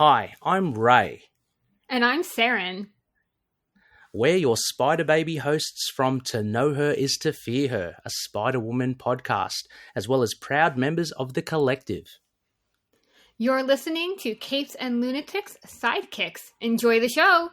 Hi, I'm Ray. And I'm Saren. We're your Spider Baby hosts from To Know Her Is to Fear Her, a Spider-Woman podcast, as well as proud members of the collective. You're listening to Capes and Lunatics Sidekicks. Enjoy the show!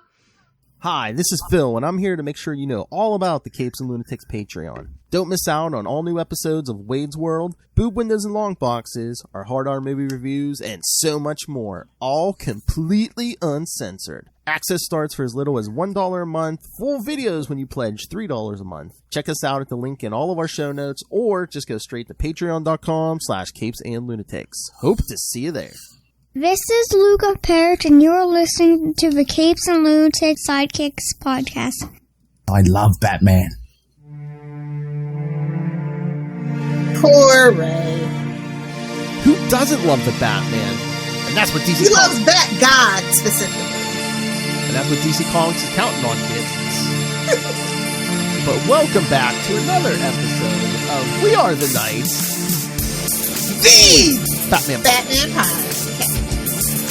Hi, this is Phil, and I'm here to make sure you know all about the Capes and Lunatics Patreon. Don't miss out on all new episodes of Wade's World, Boob Windows and Long Boxes, our Hard R movie reviews, and so much more, all completely uncensored. Access starts for as little as $1 a month, full videos when you pledge $3 a month. Check us out at the link in all of our show notes, or just go straight to patreon.com/capesandlunatics. Hope to see you there. This is Luca Perich, and you're listening to the Capes and Lunatics Sidekicks podcast. I love Batman. Poor Ray. Who doesn't love the Batman? And that's what DC He loves Bat-God, specifically. And that's what DC Comics is counting on, kids. But welcome back to another episode of We Are the Knights. The Batman Pod.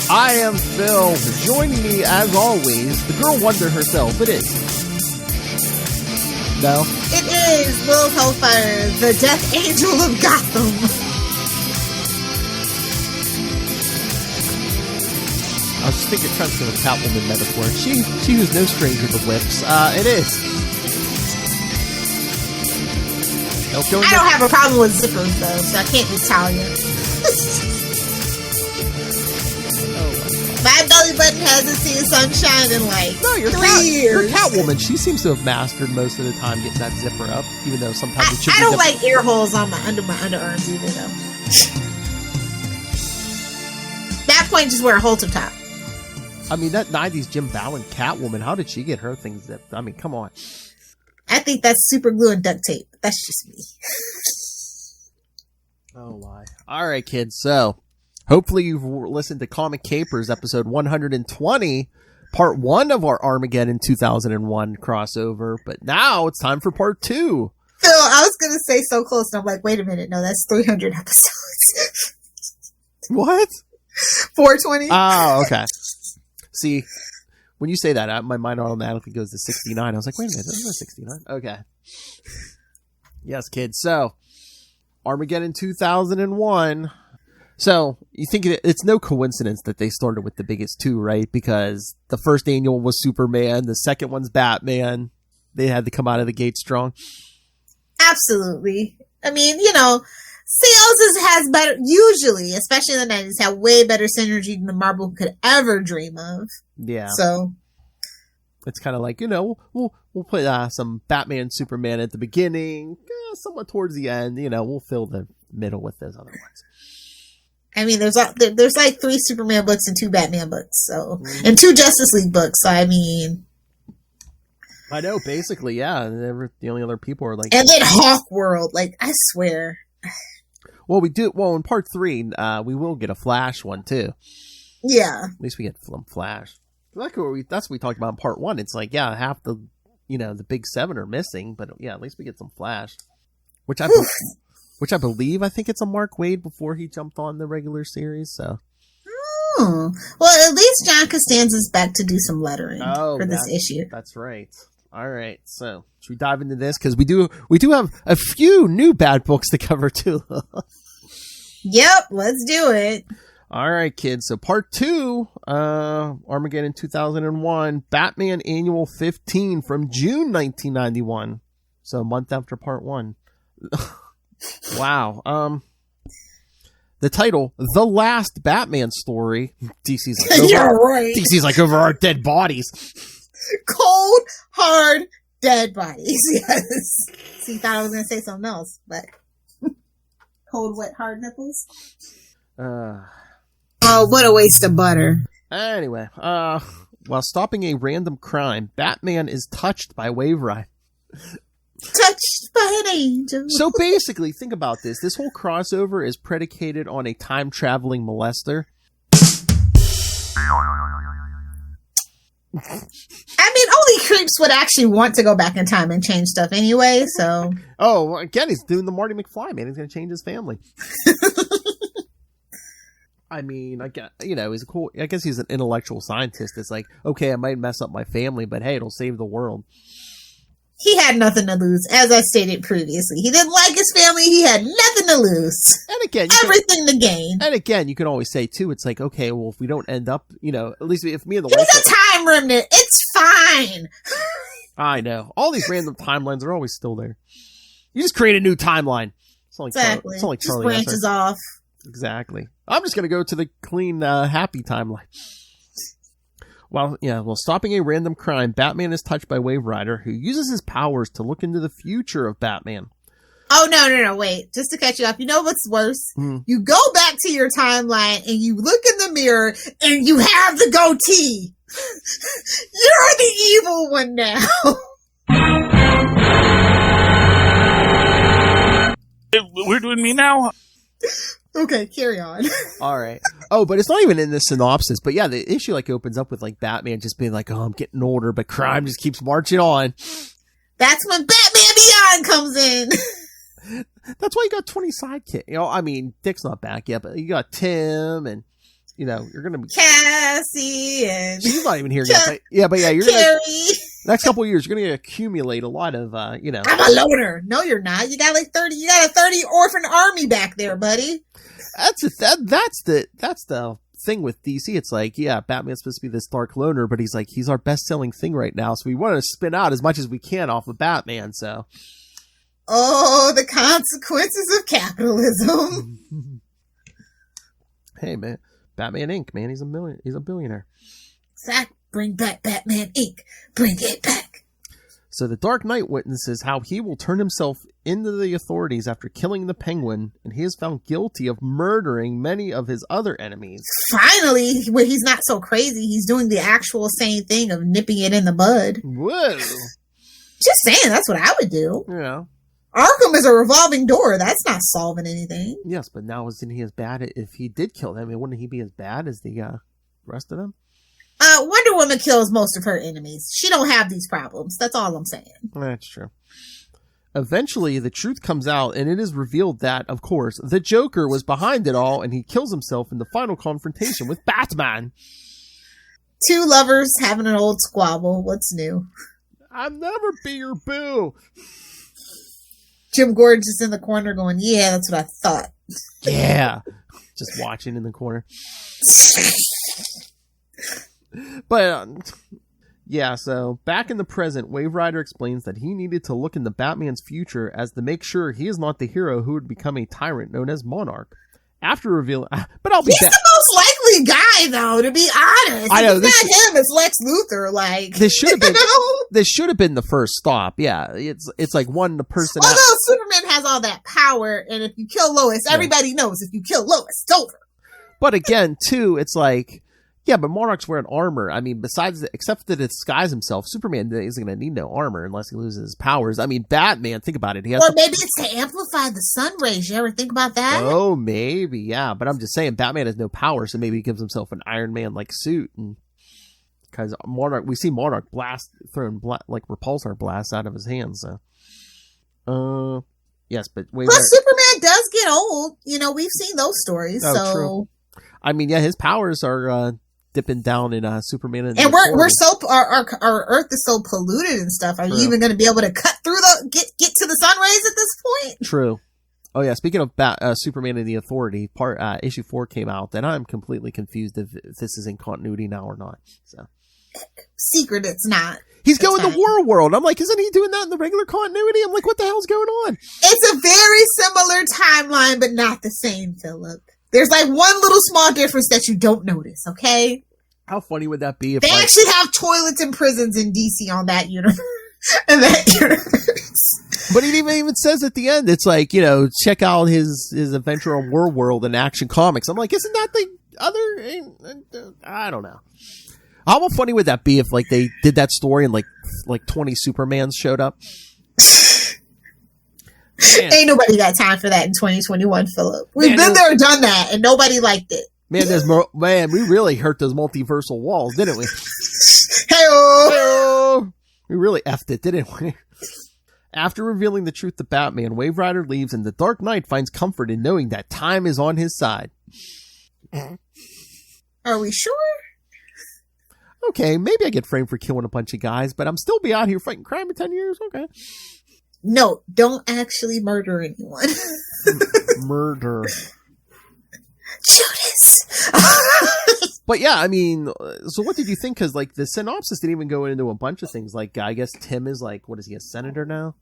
I am Phil. Joining me, as always, the girl wonder herself. It is. No? It is Will Hellfire, the Death Angel of Gotham. I was just thinking, trying to do a Catwoman metaphor. She was no stranger to whips. It is. I don't have a problem with zippers, though, so I can't be Talia. My belly button hasn't seen sunshine in like 3 years. Your Catwoman, she seems to have mastered most of the time getting that zipper up, even though sometimes it should be. I don't like ear holes on under my underarms either, though. That point, just wear a halter top. I mean, that 90s Jim Bowen Catwoman, how did she get her things zipped? I mean, come on. I think that's super glue and duct tape. That's just me. Oh, my. All right, kids. So, hopefully you've listened to Comic Capers episode 120, part 1 of our Armageddon 2001 crossover. But now it's time for part 2. Phil, I was going to say so close, and I'm like, wait a minute. No, that's 300 episodes. What? 420. Oh, okay. See, when you say that, my mind automatically goes to 69. I was like, wait a minute, isn't that 69? Okay. Yes, kids. So, Armageddon 2001. So, you think it's no coincidence that they started with the biggest two, right? Because the first annual was Superman, the second one's Batman. They had to come out of the gate strong. Absolutely. I mean, sales has better, usually, especially in the 90s, have way better synergy than the Marvel could ever dream of. Yeah. So it's kind of like, we'll put some Batman, Superman at the beginning, somewhat towards the end, we'll fill the middle with those other ones. I mean, there's like 3 Superman books and 2 Batman books, so, and 2 Justice League books, so I mean. I know, basically, yeah. The only other people are like. And then Hawk World, like, I swear. Well, in part 3, we will get a Flash one, too. Yeah. At least we get some Flash. That's what we talked about in part 1. It's like, yeah, half the, the big 7 are missing, but yeah, at least we get some Flash. Which I believe, I think it's a Mark Waid before he jumped on the regular series, so. Oh. Well, at least John Costanza's back to do some lettering for this issue. That's right. All right, so should we dive into this? Because we do have a few new bad books to cover, too. Yep, let's do it. All right, kids. So part 2, Armageddon 2001, Batman Annual 15 from June 1991. So a month after part 1. Wow. The title, The Last Batman Story. DC's like, DC's like, over our dead bodies. Cold, hard, dead bodies. Yes. See, thought I was going to say something else, but cold, wet, hard nipples. Oh, what a waste of butter. Anyway, while stopping a random crime, Batman is touched by a wave ride. Touched by an angel. So basically, think about this. This whole crossover is predicated on a time-traveling molester. I mean, only creeps would actually want to go back in time and change stuff anyway, so. Oh, again, he's doing the Marty McFly, man. He's going to change his family. I mean, I guess, he's I guess he's an intellectual scientist. It's like, okay, I might mess up my family, but hey, it'll save the world. He had nothing to lose, as I stated previously. He didn't like his family. He had nothing to lose. And again, everything to gain. And again, you can always say too, it's like, okay, well, if we don't end up, at least if me and the wife, he's a time remnant. It's fine. I know. All these random timelines are always still there. You just create a new timeline. It's like exactly. It's like Charlie. Just branches off. Exactly. I'm just gonna go to the clean, happy timeline. While stopping a random crime, Batman is touched by Wave Rider, who uses his powers to look into the future of Batman. Oh, no, wait. Just to catch you up, you know what's worse? You go back to your timeline and you look in the mirror and you have the goatee. You're the evil one now. We're doing me now? Okay, carry on. All right. Oh, but it's not even in the synopsis. But yeah, the issue opens up with Batman just being like, "Oh, I'm getting older, but crime just keeps marching on." That's when Batman Beyond comes in. That's why you got 20 sidekicks. I mean, Dick's not back yet, but you got Tim, and you're gonna be Cassie, and she's not even here yet. But you're Carrie. Next couple of years, you're gonna accumulate a lot of, I'm a loner. No, you're not. You got 30. You got a 30 orphan army back there, buddy. That's the thing with DC. It's like, yeah, Batman's supposed to be this dark loner, but he's our best-selling thing right now, so we want to spin out as much as we can off of Batman. So, oh, the consequences of capitalism. Hey, man, Batman Inc. Man, he's a billionaire. Zach, bring back Batman Inc. Bring it back. So the Dark Knight witnesses how he will turn himself into the authorities after killing the Penguin, and he is found guilty of murdering many of his other enemies. Finally, where he's not so crazy, he's doing the actual same thing of nipping it in the bud. Whoa. Just saying, that's what I would do. Yeah. Arkham is a revolving door. That's not solving anything. Yes, but now isn't he as bad if he did kill them? Wouldn't he be as bad as the rest of them? Wonder Woman kills most of her enemies. She don't have these problems. That's all I'm saying. That's true. Eventually, the truth comes out, and it is revealed that, of course, the Joker was behind it all, and he kills himself in the final confrontation with Batman. Two lovers having an old squabble. What's new? I'll never be your boo. Jim Gordon's just in the corner going, yeah, that's what I thought. Yeah. Just watching in the corner. But, yeah, so back in the present, Wave Rider explains that he needed to look into Batman's future as to make sure he is not the hero who would become a tyrant known as Monarch. After revealing, but I'll be he's the most likely guy, though, to be honest. I know, it's not him, it's Lex Luthor. This should have been the first stop. Yeah, it's like the person. Although Superman has all that power, and if you kill Lois, everybody knows if you kill Lois, it's over. But again, too, it's like, yeah, but Monarch's wearing armor. I mean, except to disguise himself, Superman isn't going to need no armor unless he loses his powers. I mean, Batman, think about it. Maybe it's to amplify the sun rays. You ever think about that? Oh, maybe, yeah. But I'm just saying, Batman has no power, so maybe he gives himself an Iron Man-like suit. Because we see Monarch repulsor blasts out of his hands. So, yes, but Superman does get old. We've seen those stories. Oh, so, true. I mean, yeah, his powers are dipping down in Superman, and we're so our Earth is so polluted and stuff. Are you even going to be able to cut through get to the sun rays at this point? True. Oh yeah. Speaking of Superman and the Authority, issue 4 came out. Then I'm completely confused if this is in continuity now or not. So secret, it's not. He's going to War World. I'm like, isn't he doing that in the regular continuity? I'm like, what the hell's going on? It's a very similar timeline, but not the same, Philip. There's one little small difference that you don't notice, okay? How funny would that be if they actually have toilets and prisons in DC on that universe? But he even says at the end, it's like, check out his adventure on War World and Action Comics. I'm like, isn't that the other? I don't know. How funny would that be if they did that story and like 20 Supermans showed up? Man. Ain't nobody got time for that in 2021, Philip. We've been there and done that, and nobody liked it. Man, we really hurt those multiversal walls, didn't we? Hey-oh! We really effed it, didn't we? After revealing the truth to Batman, Wave Rider leaves, and the Dark Knight finds comfort in knowing that time is on his side. Are we sure? Okay, maybe I get framed for killing a bunch of guys, but I'm still be out here fighting crime in 10 years? Okay. No, don't actually murder anyone. Murder. Judas! But yeah, I mean, so what did you think? Because, like, the synopsis didn't even go into a bunch of things. Like, I guess Tim is, like, what is he, a senator now?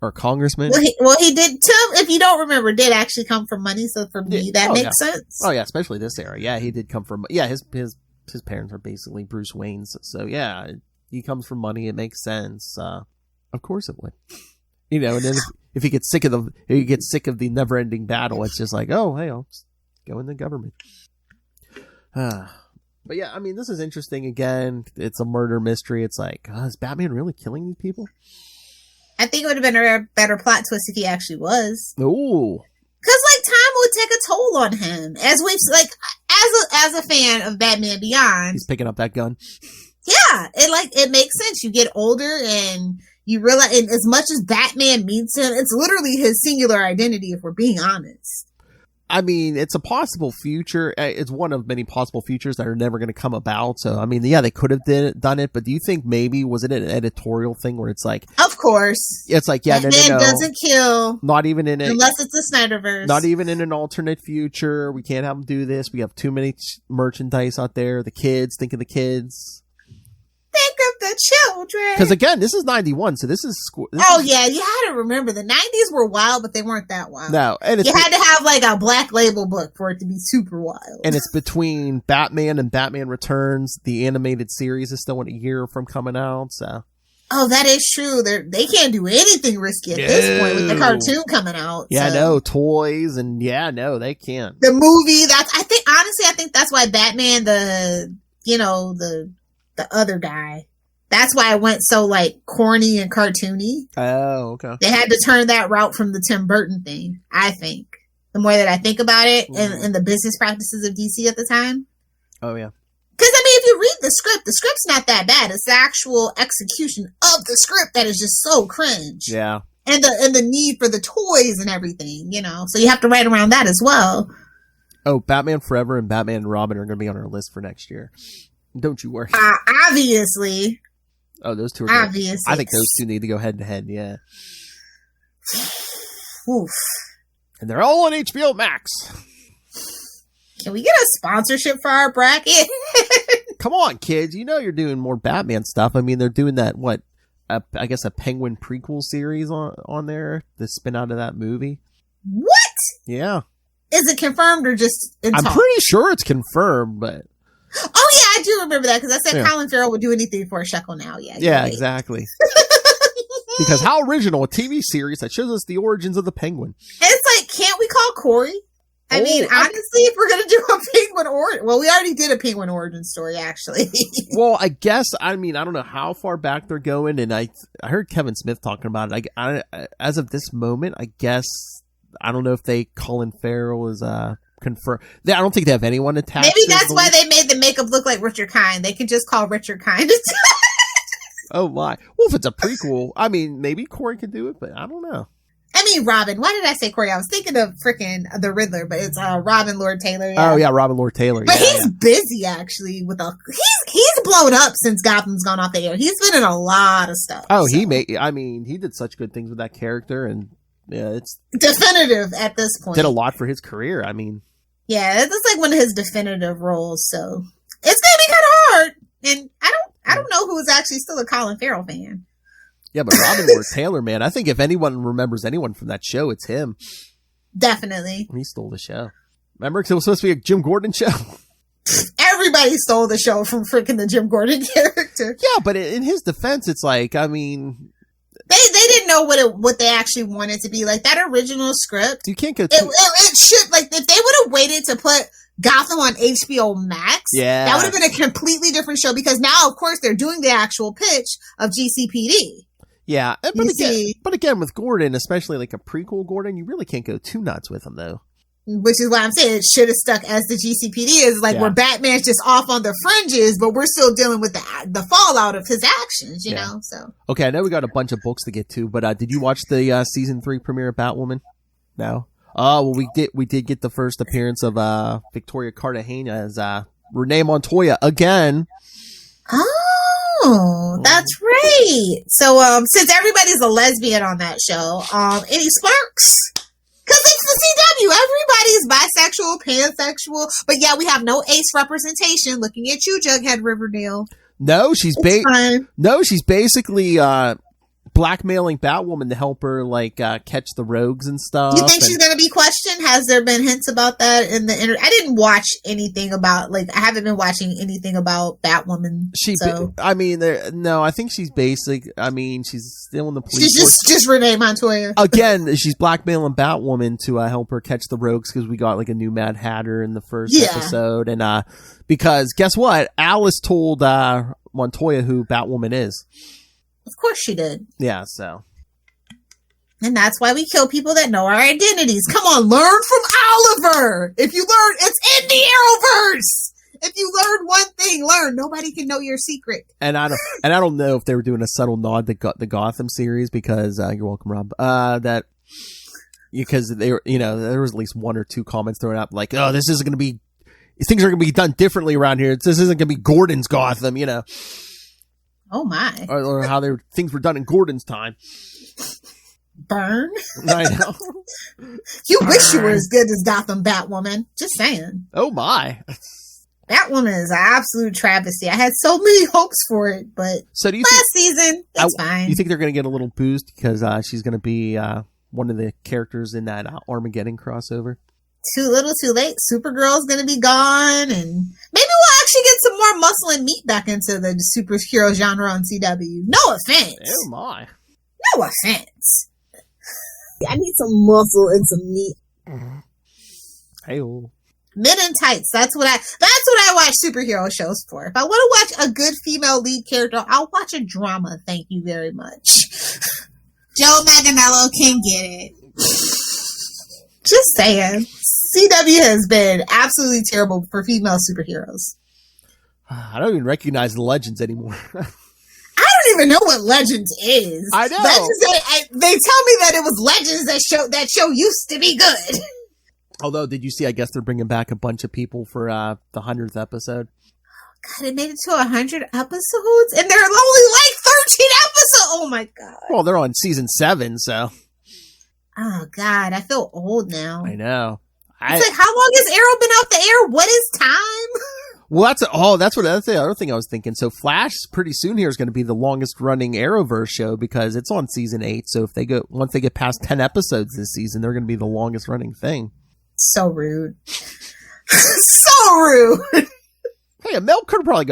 Or a congressman? Well, he did. Tim, if you don't remember, did actually come from money, so for me, that makes sense. Oh, yeah, especially this era. Yeah, he did come from... Yeah, his parents are basically Bruce Wayne's. So, yeah, he comes from money. It makes sense. Of course it would. You know, and then if he gets sick of the never-ending battle, it's just like, oh, hey, I'll just go in the government. But yeah, I mean, this is interesting. Again, it's a murder mystery. It's like, is Batman really killing these people? I think it would have been a better plot twist if he actually was. Ooh. Because, like, time would take a toll on him. As we've, like, as a fan of Batman Beyond. He's picking up that gun. Yeah, it makes sense. You get older and you realize, and as much as Batman means to him, it's literally his singular identity, if we're being honest. I mean, it's a possible future. It's one of many possible futures that are never going to come about. So, I mean, yeah, they could have done it, but do you think maybe, was it an editorial thing where it's like... Of course. It's like, yeah, Batman no. doesn't kill. Not even in it. Unless it's a Snyderverse. Not even in an alternate future. We can't have them do this. We have too many merchandise out there. The kids, think of the kids. Think of the children. Because again, this is 91, so this is... Yeah, you had to remember, the 90s were wild, but they weren't that wild. No. And you had to have, like, a Black Label book for it to be super wild. And it's between Batman and Batman Returns. The animated series is still a year from coming out, so... Oh, that is true. They can't do anything risky at this point with the cartoon coming out. Yeah, no, toys, and no, they can't. The movie, I think that's why Batman, the other guy, that's why it went so, like, corny and cartoony. Oh, okay. They had to turn that route from the Tim Burton thing, I think. The more that I think about it, and the business practices of DC at the time. Oh, yeah. Because, I mean, if you read the script's not that bad. It's the actual execution of the script that is just so cringe. Yeah. And the need for the toys and everything, you know. So you have to write around that as well. Oh, Batman Forever and Batman and Robin are going to be on our list for next year. Don't you worry. Obviously. Oh, those two are obviously. I think those two need to go head to head, yeah. Oof. And they're all on HBO Max. Can we get a sponsorship for our bracket? Come on, kids. You know you're doing more Batman stuff. I mean, they're doing that, I guess a Penguin prequel series on there to spin out of that movie. What? Yeah. Is it confirmed or just in talk? I'm pretty sure it's confirmed, but... Oh, yeah, I do remember that, because I said Colin Farrell would do anything for a shekel now. Yeah, right. Exactly. Because how original, a TV series that shows us the origins of the Penguin. And it's like, can't we call Corey? I mean, honestly, if we're going to do a Penguin origin... Well, we already did a Penguin origin story, actually. Well, I guess, I mean, I don't know how far back they're going, and I heard Kevin Smith talking about it. I as of this moment, I guess, I don't know if Colin Farrell is... confirm. I don't think they have anyone attached. Maybe that's why they made the makeup look like Richard Kind. They can just call Richard Kind. Oh my! Well, if it's a prequel, I mean, maybe Corey could do it, but I don't know. I mean, Robin. Why did I say Corey? I was thinking of freaking the Riddler, but it's Robin Lord Taylor. Yeah. Oh yeah, Robin Lord Taylor. But he's busy actually with he's blown up since Gotham's gone off the air. He's been in a lot of stuff. Oh, so. He did such good things with that character, and yeah, it's definitive at this point. Did a lot for his career. I mean. Yeah, it's like one of his definitive roles, so it's gonna be kind of hard. And I don't know who is actually still a Colin Farrell fan. Yeah, but Robin Lord Taylor, man, I think if anyone remembers anyone from that show, it's him. Definitely. He stole the show. Remember, because it was supposed to be a Jim Gordon show. Everybody stole the show from freaking the Jim Gordon character. Yeah, but in his defense, it's like, I mean. They didn't know what they actually wanted to be. Like, that original script. You can't go it should, like, if they would have waited to put Gotham on HBO Max, that would have been a completely different show, because now, of course, they're doing the actual pitch of GCPD. Yeah, but again, with Gordon, especially like a prequel Gordon, you really can't go too nuts with him, though. Which is why I'm saying it should have stuck as the GCPD is, like, where Batman's just off on the fringes, but we're still dealing with the fallout of his actions, you know? So okay, I know we got a bunch of books to get to, but did you watch the season 3 premiere of Batwoman? No. Oh well, we did get the first appearance of Victoria Cartagena as Renee Montoya again. Oh, that's right. So, since everybody's a lesbian on that show, any sparks? Because it's the CW. Everybody's bisexual, pansexual. But yeah, we have no ace representation. Looking at you, Jughead Riverdale. No, she's basically blackmailing Batwoman to help her catch the rogues and stuff. You think she's going to be questioned? Has there been hints about that in the internet? I didn't watch anything about I haven't been watching anything about Batwoman. I think she's basic. I mean, she's still in the police. She's just Renee Montoya. Again, she's blackmailing Batwoman to help her catch the rogues because we got a new Mad Hatter in the first episode, and because guess what, Alice told Montoya who Batwoman is. Of course she did. Yeah, so. And that's why we kill people that know our identities. Come on, learn from Oliver. If you learn, it's in the Arrowverse. If you learn one thing, learn. Nobody can know your secret. And I don't know if they were doing a subtle nod to the Gotham series because you're welcome, Rob. Because they were, there was at least one or two comments thrown out oh, this isn't going to be, things are going to be done differently around here. This isn't going to be Gordon's Gotham, Oh my! Or how things were done in Gordon's time. Burn. I know. You wish you were as good as Gotham Batwoman. Just saying. Oh my! Batwoman is an absolute travesty. I had so many hopes for it, but so do you last season it's fine. You think they're going to get a little boost because she's going to be one of the characters in that Armageddon crossover? Too little, too late. Supergirl's going to be gone, and maybe we'll actually get some more muscle and meat back into the superhero genre on CW. No offense. Oh my. No offense. I need some muscle and some meat. Hey-oh. Men in tights. That's what I watch superhero shows for. If I want to watch a good female lead character, I'll watch a drama. Thank you very much. Joe Manganiello can get it. Just saying. CW has been absolutely terrible for female superheroes. I don't even recognize the Legends anymore. I don't even know what Legends is. I know. They tell me that it was Legends that show used to be good. Although, did you see, I guess they're bringing back a bunch of people for the 100th episode. God, it made it to 100 episodes? And there are only 13 episodes! Oh my God. Well, they're on season 7, so. Oh God, I feel old now. I know. It's how long has Arrow been out the air? What is time? Well, that's what the other thing I was thinking. So Flash pretty soon here is going to be the longest running Arrowverse show because it's on season 8. So once they get past 10 episodes this season, they're going to be the longest running thing. So rude. So rude. Hey, Mel could have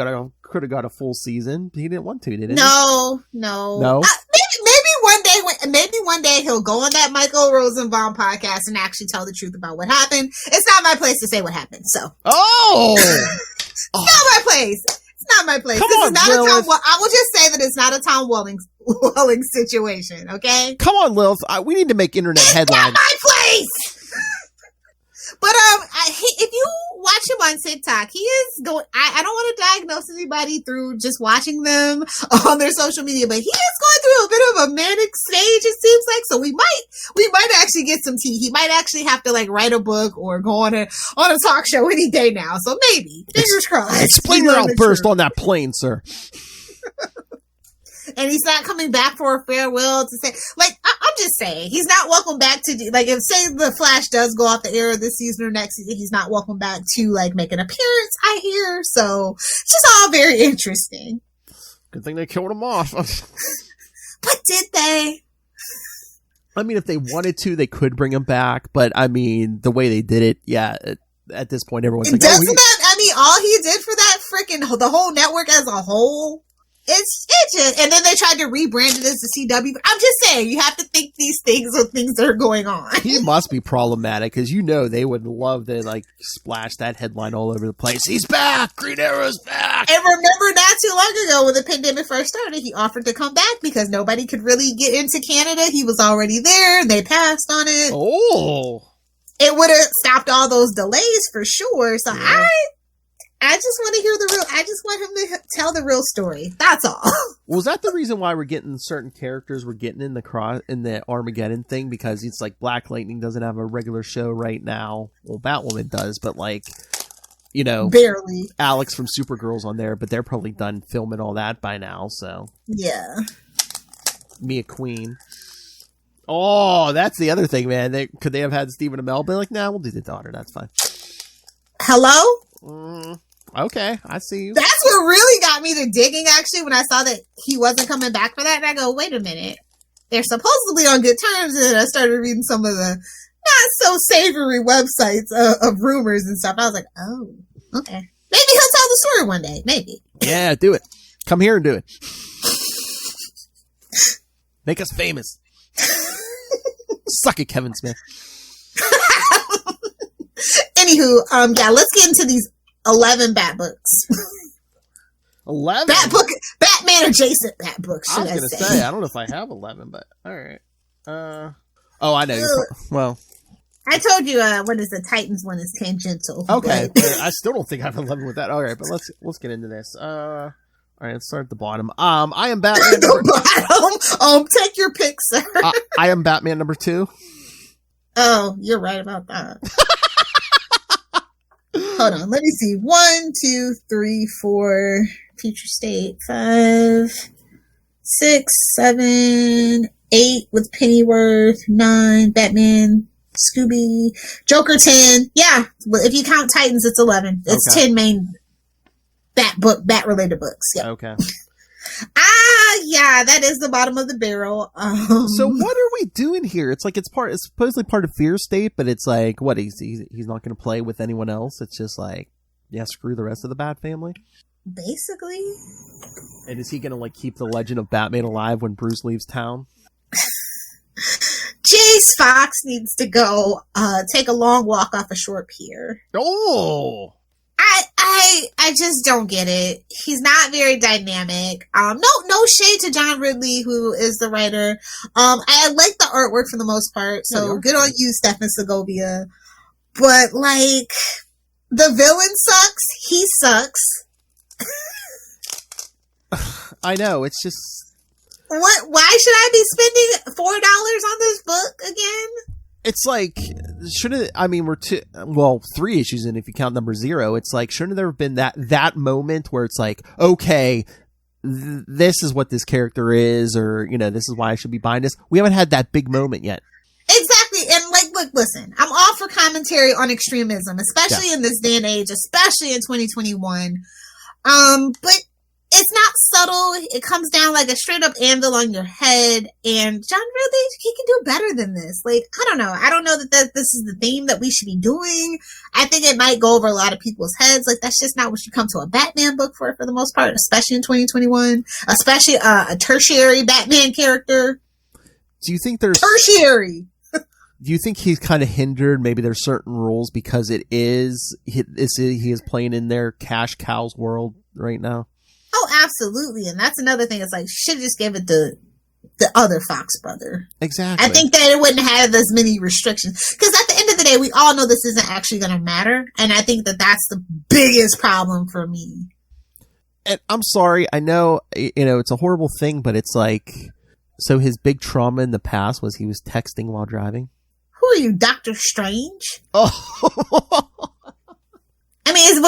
got a full season. He didn't want to, did he? No. Maybe one day he'll go on that Michael Rosenbaum podcast and actually tell the truth about what happened. It's not my place to say what happened. So. It's not my place. It's not my place. Come on, I will just say that it's not a Tom Welling situation. Okay. Come on, Lilith. We need to make internet headlines. It's not my place. But if you watch him on TikTok, he is going. I don't want to diagnose anybody through just watching them on their social media, but he is going through a bit of a manic stage. It seems like so. We might actually get some tea. He might actually have to write a book or go on a talk show any day now. So maybe fingers crossed. Explain your outburst on that plane, sir. And he's not coming back for a farewell to say, I'm just saying, he's not welcome back to, if say the Flash does go off the air this season or next season, he's not welcome back to, make an appearance, I hear. So, it's just all very interesting. Good thing they killed him off. But did they? I mean, if they wanted to, they could bring him back. But, I mean, the way they did it, yeah, at this point, everyone's like, all he did for that the whole network as a whole? It's just, and then they tried to rebrand it as the CW. I'm just saying, you have to think these things are things that are going on. He must be problematic because they would love to splash that headline all over the place. He's back. Green Arrow's back. And remember, not too long ago when the pandemic first started, he offered to come back because nobody could really get into Canada. He was already there, and they passed on it. Oh, it would have stopped all those delays for sure. So yeah. I just want to hear I just want him to tell the real story. That's all. Was that the reason why we're getting certain characters we're getting in the Armageddon thing? Because it's Black Lightning doesn't have a regular show right now. Well, Batwoman does, but barely. Alex from Supergirl's on there, but they're probably done filming all that by now, so. Yeah. Mia Queen. Oh, that's the other thing, man. Could they have had Stephen Amell be like, nah, we'll do the daughter. That's fine. Hello? Okay, I see you. That's what really got me to digging, actually, when I saw that he wasn't coming back for that. And I go, wait a minute. They're supposedly on good terms. And I started reading some of the not so savory websites of rumors and stuff. I was like, oh, okay. Maybe he'll tell the story one day. Maybe. Yeah, do it. Come here and do it. Make us famous. Suck it, Kevin Smith. Anywho, yeah, let's get into these 11 Bat books. 11? Batman adjacent Bat books. I was going to say, I don't know if I have 11, but all right. Oh, I know. Well, I told you, what is the Titans one is tangential. Okay, but I still don't think I have 11 with that. All right, but let's get into this. All right, let's start at the bottom. I am Batman. The bottom. Take your pick, sir. I am Batman number 2. Oh, you're right about that. Hold on, let me see. 1, 2, 3, 4. Future state 5, 6, 7, 8 with Pennyworth, 9 Batman, Scooby, Joker 10. Yeah, if you count Titans, it's 11. It's okay. 10 main Bat related books. Yeah. Okay. Yeah, that is the bottom of the barrel. So what are we doing here? It's like it's supposedly part of Fear State, but it's like what he's not going to play with anyone else. It's just like, yeah, screw the rest of the Bat family. Basically. And is he going to like keep the legend of Batman alive when Bruce leaves town? Jace Fox needs to go take a long walk off a short pier. Oh. I just don't get it. He's not very dynamic. No shade to John Ridley, who is the writer. I like the artwork for the most part. So good on you, Stefan Segovia. But like, the villain sucks. He sucks. I know. It's just. What? Why should I be spending $4 on this book again? It's like, we're 3 issues in if you count number 0. It's like, shouldn't there have been that moment where it's like, okay, this is what this character is, or, this is why I should be buying this. We haven't had that big moment yet. Exactly. And like, look, listen, I'm all for commentary on extremism, especially in this day and age, especially in 2021. But it's not subtle. It comes down like a straight up anvil on your head. And John Ridley, he can do better than this. Like, I don't know. I don't know that this is the theme that we should be doing. I think it might go over a lot of people's heads. Like, that's just not what you come to a Batman book for the most part, especially in 2021, especially a tertiary Batman character. Do you think there's tertiary? Do you think he's kind of hindered? Maybe there's certain rules because he is playing in their cash cows world right now. Oh, absolutely. And that's another thing. It's like, should just give it the other Fox brother. Exactly. I think that it wouldn't have as many restrictions. Because at the end of the day, we all know this isn't actually going to matter. And I think that that's the biggest problem for me. And I'm sorry. I know, it's a horrible thing, but it's like, so his big trauma in the past was he was texting while driving? Who are you, Doctor Strange? Oh. I mean,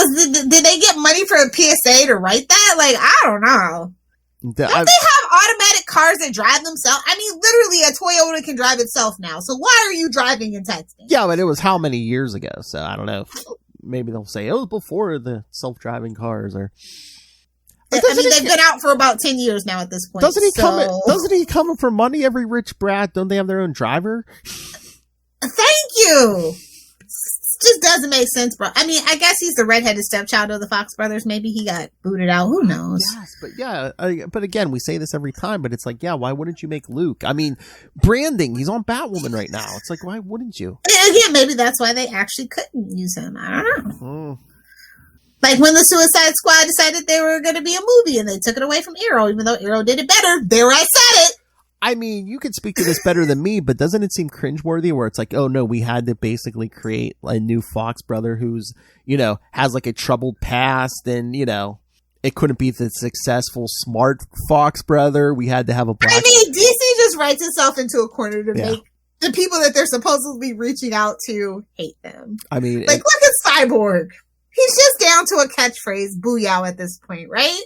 did they get money for a PSA to write that? Like, I don't know. Don't they have automatic cars that drive themselves? I mean, literally, a Toyota can drive itself now. So why are you driving and texting? Yeah, but it was how many years ago? So I don't know. Maybe they'll say, oh, before the self-driving cars. Or I mean, they've been out for about 10 years now at this point. Doesn't he come for money? Every rich brat, don't they have their own driver? Thank you. Just doesn't make sense, bro. I mean, I guess he's the redheaded stepchild of the Fox brothers. Maybe he got booted out. Who knows? Yes, but yeah. But again, we say this every time, but it's like, yeah, why wouldn't you make Luke? I mean, branding. He's on Batwoman right now. It's like, why wouldn't you? Again, maybe that's why they actually couldn't use him. I don't know. Like when the Suicide Squad decided they were going to be a movie and they took it away from Arrow, even though Arrow did it better. There, I said it. I mean, you could speak to this better than me, but doesn't it seem cringeworthy where it's like, oh no, we had to basically create a new Fox brother who's, has like a troubled past and, it couldn't be the successful, smart Fox brother. We had to have a black. I mean, DC just writes itself into a corner to make the people that they're supposedly reaching out to hate them. I mean, like, look at Cyborg. He's just down to a catchphrase, booyah, at this point, right?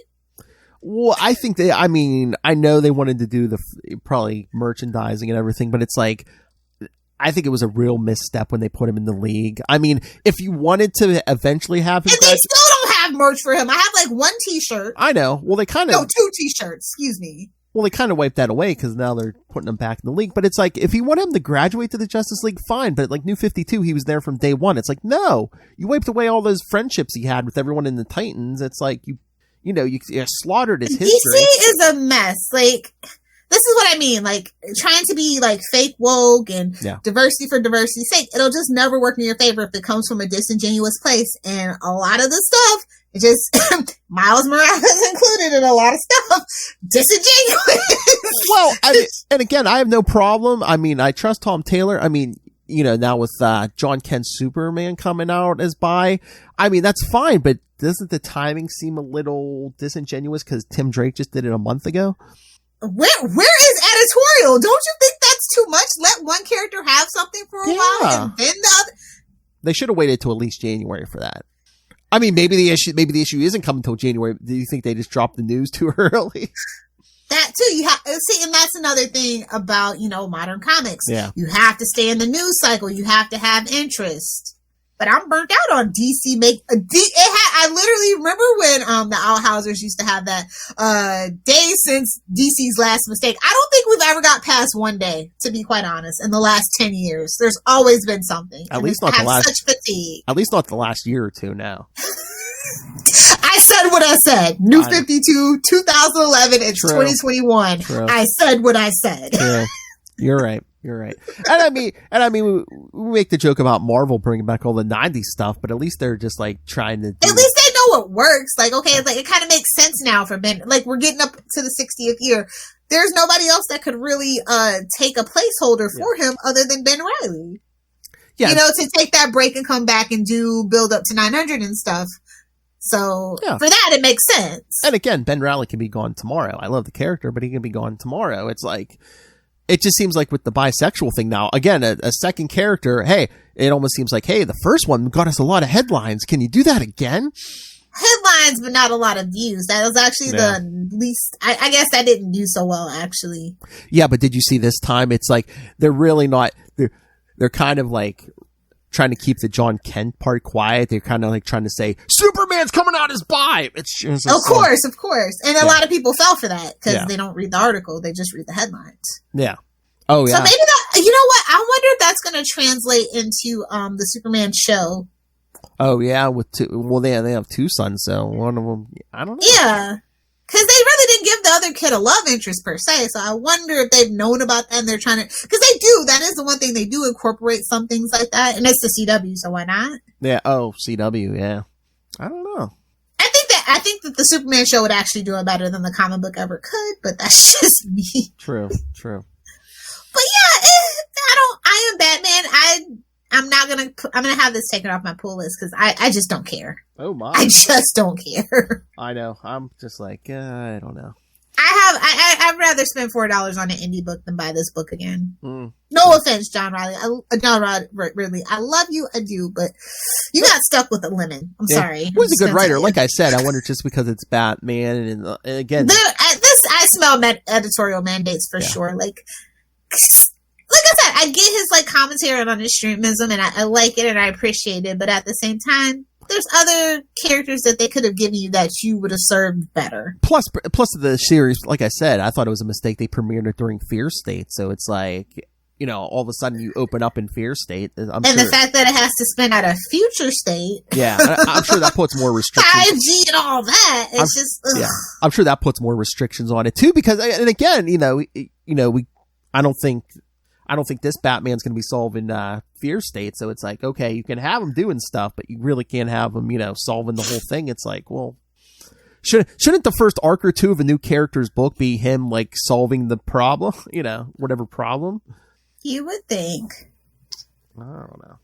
Well, I think I know they wanted to do probably merchandising and everything, but it's like, I think it was a real misstep when they put him in the league. I mean, if you wanted to eventually have him... And they still don't have merch for him. I have like one t-shirt. I know. Well, they kind of... No, 2 t-shirts. Excuse me. Well, they kind of wiped that away because now they're putting him back in the league. But it's like, if you want him to graduate to the Justice League, fine. But like New 52, he was there from day one. It's like, no. You wiped away all those friendships he had with everyone in the Titans. It's like, you slaughtered his history. DC is a mess. Like, this is what I mean. Like, trying to be like fake woke and diversity for diversity's sake, it'll just never work in your favor if it comes from a disingenuous place. And a lot of the stuff, it just, Miles Morales included in a lot of stuff, disingenuous. Well, and again, I have no problem. I mean, I trust Tom Taylor. I mean, now with John Kent's Superman coming out as I mean, that's fine, but doesn't the timing seem a little disingenuous because Tim Drake just did it a month ago? Where is editorial? Don't you think that's too much? Let one character have something for a while and then the other. They should have waited till at least January for that. I mean, maybe the issue isn't coming until January. Do you think they just dropped the news too early? That too, you have see, and that's another thing about modern comics. Yeah, you have to stay in the news cycle. You have to have interest. But I'm burnt out on DC. I literally remember when the Outhousers used to have that day since DC's last mistake. I don't think we've ever got past one day, to be quite honest. In the last 10 years, there's always been something. At least not the last. Such fatigue. At least not the last year or two. Now. I said what I said. New 52, 2011. It's 2021. True. I said what I said. True. You're right. You're right. And I mean, we make the joke about Marvel bringing back all the 90s stuff, but at least they're just like trying to. At least they know what works. Like, okay, like it kind of makes sense now for Ben. Like, we're getting up to the 60th year. There's nobody else that could really take a placeholder for him other than Ben Reilly. Yeah. To take that break and come back and do build up to 900 and stuff. So for that, it makes sense. And again, Ben Reilly can be gone tomorrow. I love the character, but he can be gone tomorrow. It's like. It just seems like with the bisexual thing now, again, a second character, hey, it almost seems like, hey, the first one got us a lot of headlines. Can you do that again? Headlines, but not a lot of views. That was actually the least, I guess that didn't do so well, actually. Yeah, but did you see this time? It's like, they're really not, they're kind of like trying to keep the John Kent part quiet. They're kind of like trying to say, Superman's coming out as bi! It's just, of course. And a lot of people fell for that because they don't read the article. They just read the headlines. Yeah. Oh, yeah. So maybe that, you know what? I wonder if that's going to translate into the Superman show. Oh, yeah. They have 2 sons, so one of them, I don't know. Yeah. Because they really didn't give the other kid a love interest per se. So I wonder if they've known about that and they're trying to, because they do. That is the one thing they do incorporate some things like that. And it's the CW, so why not? Yeah. Oh, CW. Yeah. I don't know. I think that the Superman show would actually do it better than the comic book ever could, but that's just me. True. But yeah, I am Batman. I'm gonna have this taken off my pull list because I just don't care. Oh my! I just don't care. I know. I'm just like I don't know. I'd rather spend $4 on an indie book than buy this book again. No offense, John Riley. Ridley. I love you, I do, but you got stuck with a lemon. I'm sorry. He was a good writer. Like I said, I wonder just because it's Batman and again, I smell editorial mandates for sure. Like I said, I get his like commentary on extremism, and I like it and I appreciate it. But at the same time, there's other characters that they could have given you that you would have served better. Plus the series, like I said, I thought it was a mistake they premiered it during Fear State. So it's like, all of a sudden you open up in Fear State. The fact that it has to spin at a future state. Yeah, I'm sure that puts more restrictions. 5G and all that. It's just. Ugh. Yeah, I'm sure that puts more restrictions on it too. Because, and again, I don't think this Batman's going to be solving Fear State. So it's like, okay, you can have him doing stuff, but you really can't have him, solving the whole thing. It's like, well, shouldn't the first arc or 2 of a new character's book be him like solving the problem? Whatever problem. You would think. I don't know.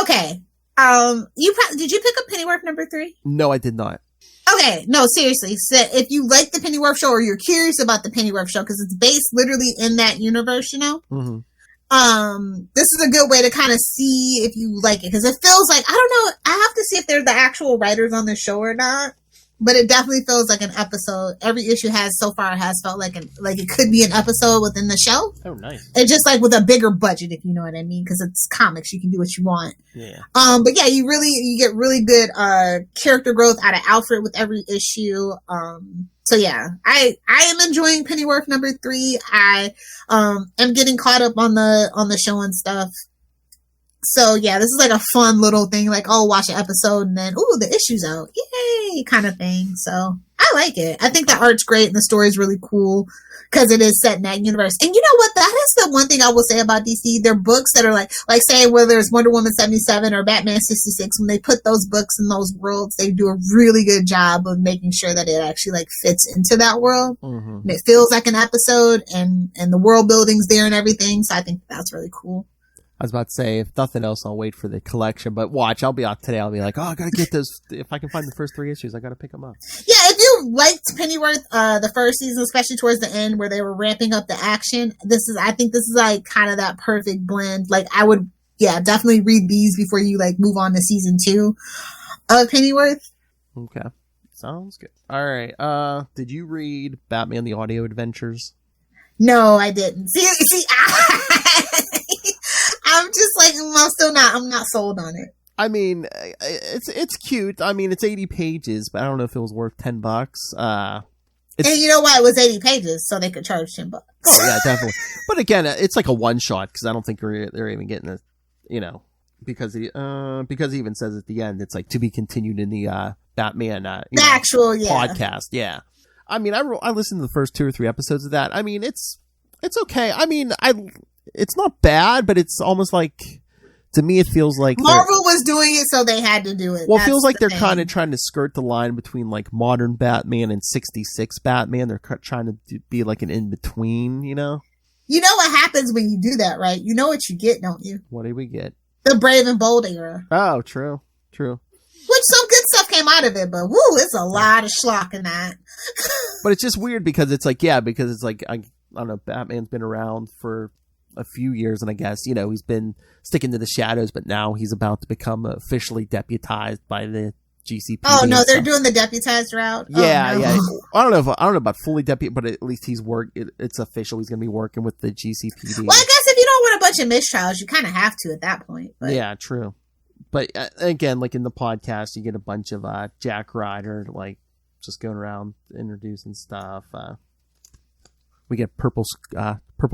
Okay. Did you pick up Pennyworth number 3? No, I did not. Okay, no, seriously. So if you like the Pennyworth show or you're curious about the Pennyworth show, because it's based literally in that universe, Mm-hmm. This is a good way to kind of see if you like it, because it feels like, I don't know, I have to see if they're the actual writers on the show or not, but it definitely feels like an episode. Every issue has felt like it could be an episode within the show. Oh, nice. It's just like with a bigger budget, if you know what I mean, because it's comics, you can do what you want. Yeah. But yeah, you get really good character growth out of Alfred with every issue. So yeah, I am enjoying Pennyworth number 3. I am getting caught up on the show and stuff. So yeah, this is like a fun little thing, like, oh, watch an episode and then, ooh, the issue's out, yay, kind of thing. So I like it. I think the art's great and the story's really cool because it is set in that universe. And you know what? That is the one thing I will say about DC. Their books that are like say whether it's Wonder Woman 77 or Batman 66, when they put those books in those worlds, they do a really good job of making sure that it actually like fits into that world. Mm-hmm. And it feels like an episode and the world building's there and everything. So I think that's really cool. I was about to say, if nothing else, I'll wait for the collection. But watch, I'll be out today. I'll be like, oh, I gotta get this. If I can find the first 3 issues, I gotta pick them up. Yeah, if you liked Pennyworth, the first season, especially towards the end where they were ramping up the action, I think this is like kind of that perfect blend. Like, I would, definitely read these before you like move on to season 2 of Pennyworth. Okay, sounds good. All right. Did you read Batman: The Audio Adventures? No, I didn't. See. I'm just like, I'm not sold on it. I mean, it's cute. I mean, it's 80 pages, but I don't know if it was worth $10. And you know why it was 80 pages? So they could charge $10. Oh yeah, definitely. But again, it's like a one shot because I don't think they're even getting a, because he even says at the end it's like to be continued in the Batman actual podcast. Yeah. I mean, I listened to the first 2 or 3 episodes of that. I mean, it's okay. I mean, it's not bad, but it's almost like, to me, it feels like Marvel was doing it, so they had to do it. Well, it feels like they're kind of trying to skirt the line between like modern Batman and 66 Batman. They're trying to be like an in-between, You know what happens when you do that, right? You know what you get, don't you? What do we get? The Brave and Bold era. Oh, true. Which some good stuff came out of it, but woo, it's a lot of schlock in that. But it's just weird because it's like, I don't know, Batman's been around for a few years, and I guess he's been sticking to the shadows, but now he's about to become officially deputized by the GCPD. Oh no, they're doing the deputized route. Yeah, yeah. I don't know about fully deputized, but at least it's official. He's going to be working with the GCPD. Well, I guess if you don't want a bunch of mistrials, you kind of have to at that point. But. Yeah, true. But again, like in the podcast, you get a bunch of Jack Ryder, like just going around introducing stuff. We get purple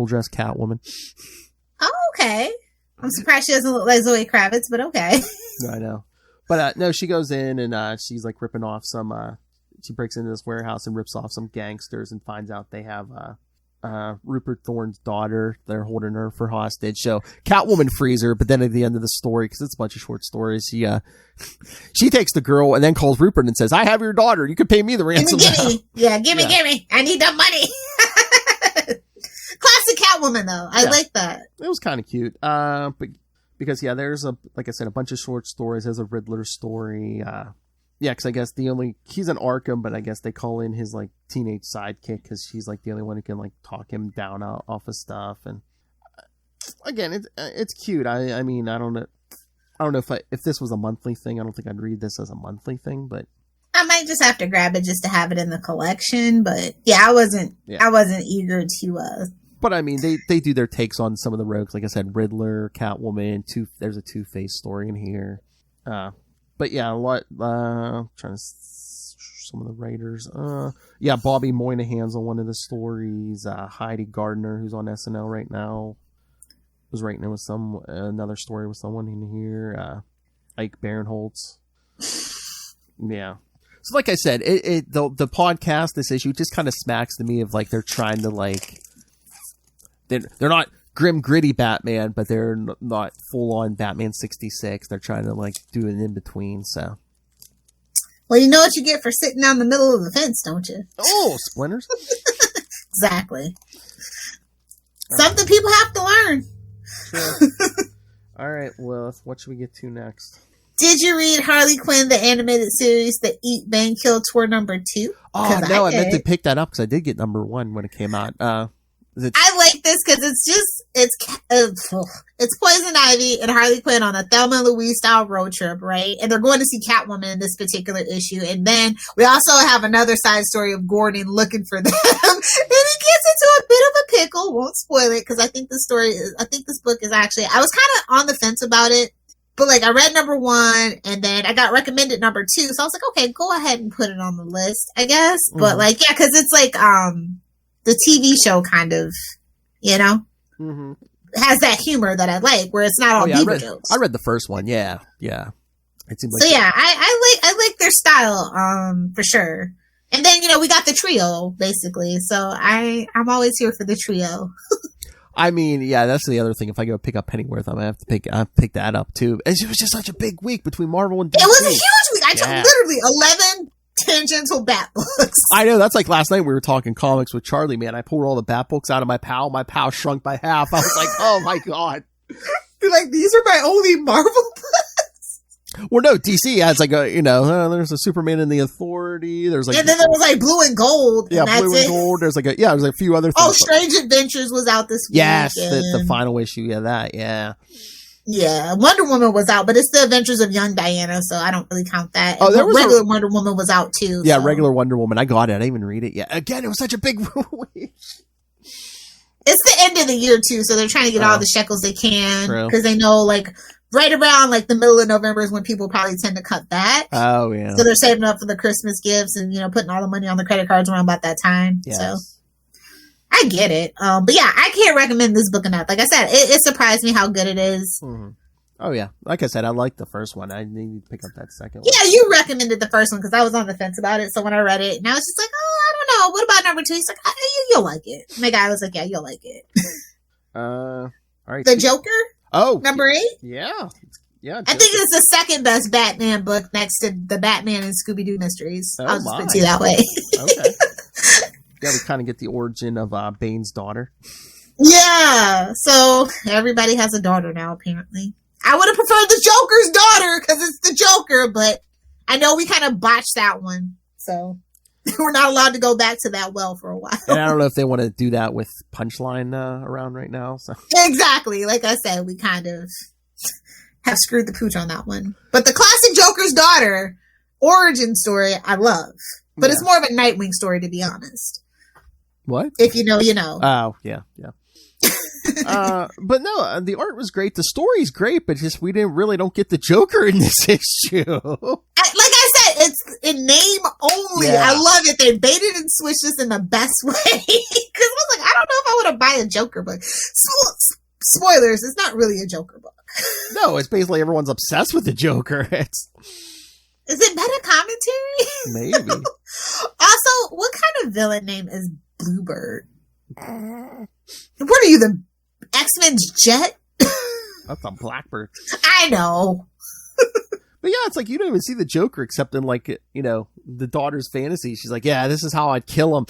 dress Catwoman. Oh, okay. I'm surprised she doesn't look like Zoe Kravitz, but okay. I know. But no, she goes in and she's like ripping off some, she breaks into this warehouse and rips off some gangsters and finds out they have Rupert Thorne's daughter. They're holding her for hostage. So Catwoman frees her, but then at the end of the story, because it's a bunch of short stories, she takes the girl and then calls Rupert and says, I have your daughter. You could pay me the ransom. Gimme. Yeah, gimme. I need the money. Classic Catwoman, though. I like that. It was kind of cute. But because, there's like I said, a bunch of short stories. There's a Riddler story. Because I guess he's an Arkham, but I guess they call in his like teenage sidekick because she's like the only one who can like talk him down off of stuff. And again, it's cute. I mean, I don't know if this was a monthly thing. I don't think I'd read this as a monthly thing, but I might just have to grab it just to have it in the collection. But I wasn't eager to. But I mean, they do their takes on some of the rogues. Like I said, Riddler, Catwoman, there's a Two-Face story in here. But yeah, a lot. Trying to some of the writers. Bobby Moynihan's on one of the stories. Heidi Gardner, who's on SNL right now, was writing with another story with someone in here. Ike Barinholtz. Yeah. So like I said, the podcast, this issue just kind of smacks to me of like they're trying to like. They're not grim, gritty Batman, but they're not full-on Batman 66. They're trying to, like, do an in-between, so. Well, you know what you get for sitting down the middle of the fence, don't you? Oh, splinters. Exactly. Something people have to learn. Sure. All right, well, what should we get to next? Did you read Harley Quinn, the animated series, the Eat, Bang, Kill Tour #2? Oh, no, I meant to pick that up because I did get #1 when it came out. I like this because it's Poison Ivy and Harley Quinn on a Thelma and Louise style road trip, right? And they're going to see Catwoman in this particular issue. And then we also have another side story of Gordon looking for them. And he gets into a bit of a pickle. Won't spoil it because I think this book is actually, I was kind of on the fence about it. But like I read number 1 and then I got recommended number 2. So I was like, okay, go ahead and put it on the list, I guess. Mm-hmm. But like, yeah, because it's like the TV show kind of, mm-hmm. has that humor that I like, where it's not all beaver jokes. I read the first one, yeah. It seems like so yeah, I like their style, for sure. And then we got the trio basically. So I'm always here for the trio. I mean, yeah, that's the other thing. If I go pick up Pennyworth, I'm gonna have to pick that up too. It was just such a big week between Marvel and DC. It was a huge week. I took literally 11 tangential Bat books. I know. That's like last night we were talking comics with Charlie. Man, I pulled all the Bat books out of my pal. My pal shrunk by half. I was like, oh my god. You're like, these are my only Marvel books. Well, no, DC has like a, there's a Superman and the Authority. There's like, and then there was like Blue and Gold. Yeah, and Blue and Gold. There's there's a few other things. Oh, Strange Adventures was out this week. Yes, the final issue. Yeah, that. Yeah. Yeah, Wonder Woman was out, but it's the Adventures of Young Diana, so I don't really count that. Oh, there was regular Wonder Woman was out too. Yeah, regular Wonder Woman. I got it. I didn't even read it yet. Again, it was such a big week. It's the end of the year too, so they're trying to get all the shekels they can because they know like right around like the middle of November is when people probably tend to cut back. Oh yeah. So they're saving up for the Christmas gifts and putting all the money on the credit cards around about that time. Yes. So I get it. But yeah, I can't recommend this book enough. Like I said, it surprised me how good it is. Mm-hmm. Oh yeah, like I said, I liked the first one. I need to pick up that second one. Yeah, you recommended the first one because I was on the fence about it. So when I read it, and I was just like, oh, I don't know. What about number 2? He's like, you'll like it. And the guy was like, yeah, you'll like it. All right. The Joker? Oh, number 8? Yeah. Yeah. I think it's the second best Batman book next to the Batman and Scooby-Doo mysteries. Oh, I'll just put it to you that way. Okay. Yeah, we kind of get the origin of Bane's daughter. Yeah. So everybody has a daughter now, apparently. I would have preferred the Joker's daughter because it's the Joker, but I know we kind of botched that one. So we're not allowed to go back to that well for a while. And I don't know if they want to do that with Punchline around right now. So exactly. Like I said, we kind of have screwed the pooch on that one. But the classic Joker's daughter origin story, I love. But it's more of a Nightwing story, to be honest. What? If you know, you know. Oh, yeah. But no, the art was great. The story's great, but just we don't get the Joker in this issue. Like I said, it's in name only. Yeah. I love it. They baited and switched this in the best way. Because I was like, I don't know if I want to buy a Joker book. Spoilers, it's not really a Joker book. No, it's basically everyone's obsessed with the Joker. Is it meta commentary? Maybe. Also, what kind of villain name is Bluebird? What are you, the X-Men's Jet? That's a Blackbird. I know. But yeah, it's like you don't even see the Joker except in the daughter's fantasy. She's like, yeah, this is how I'd kill him.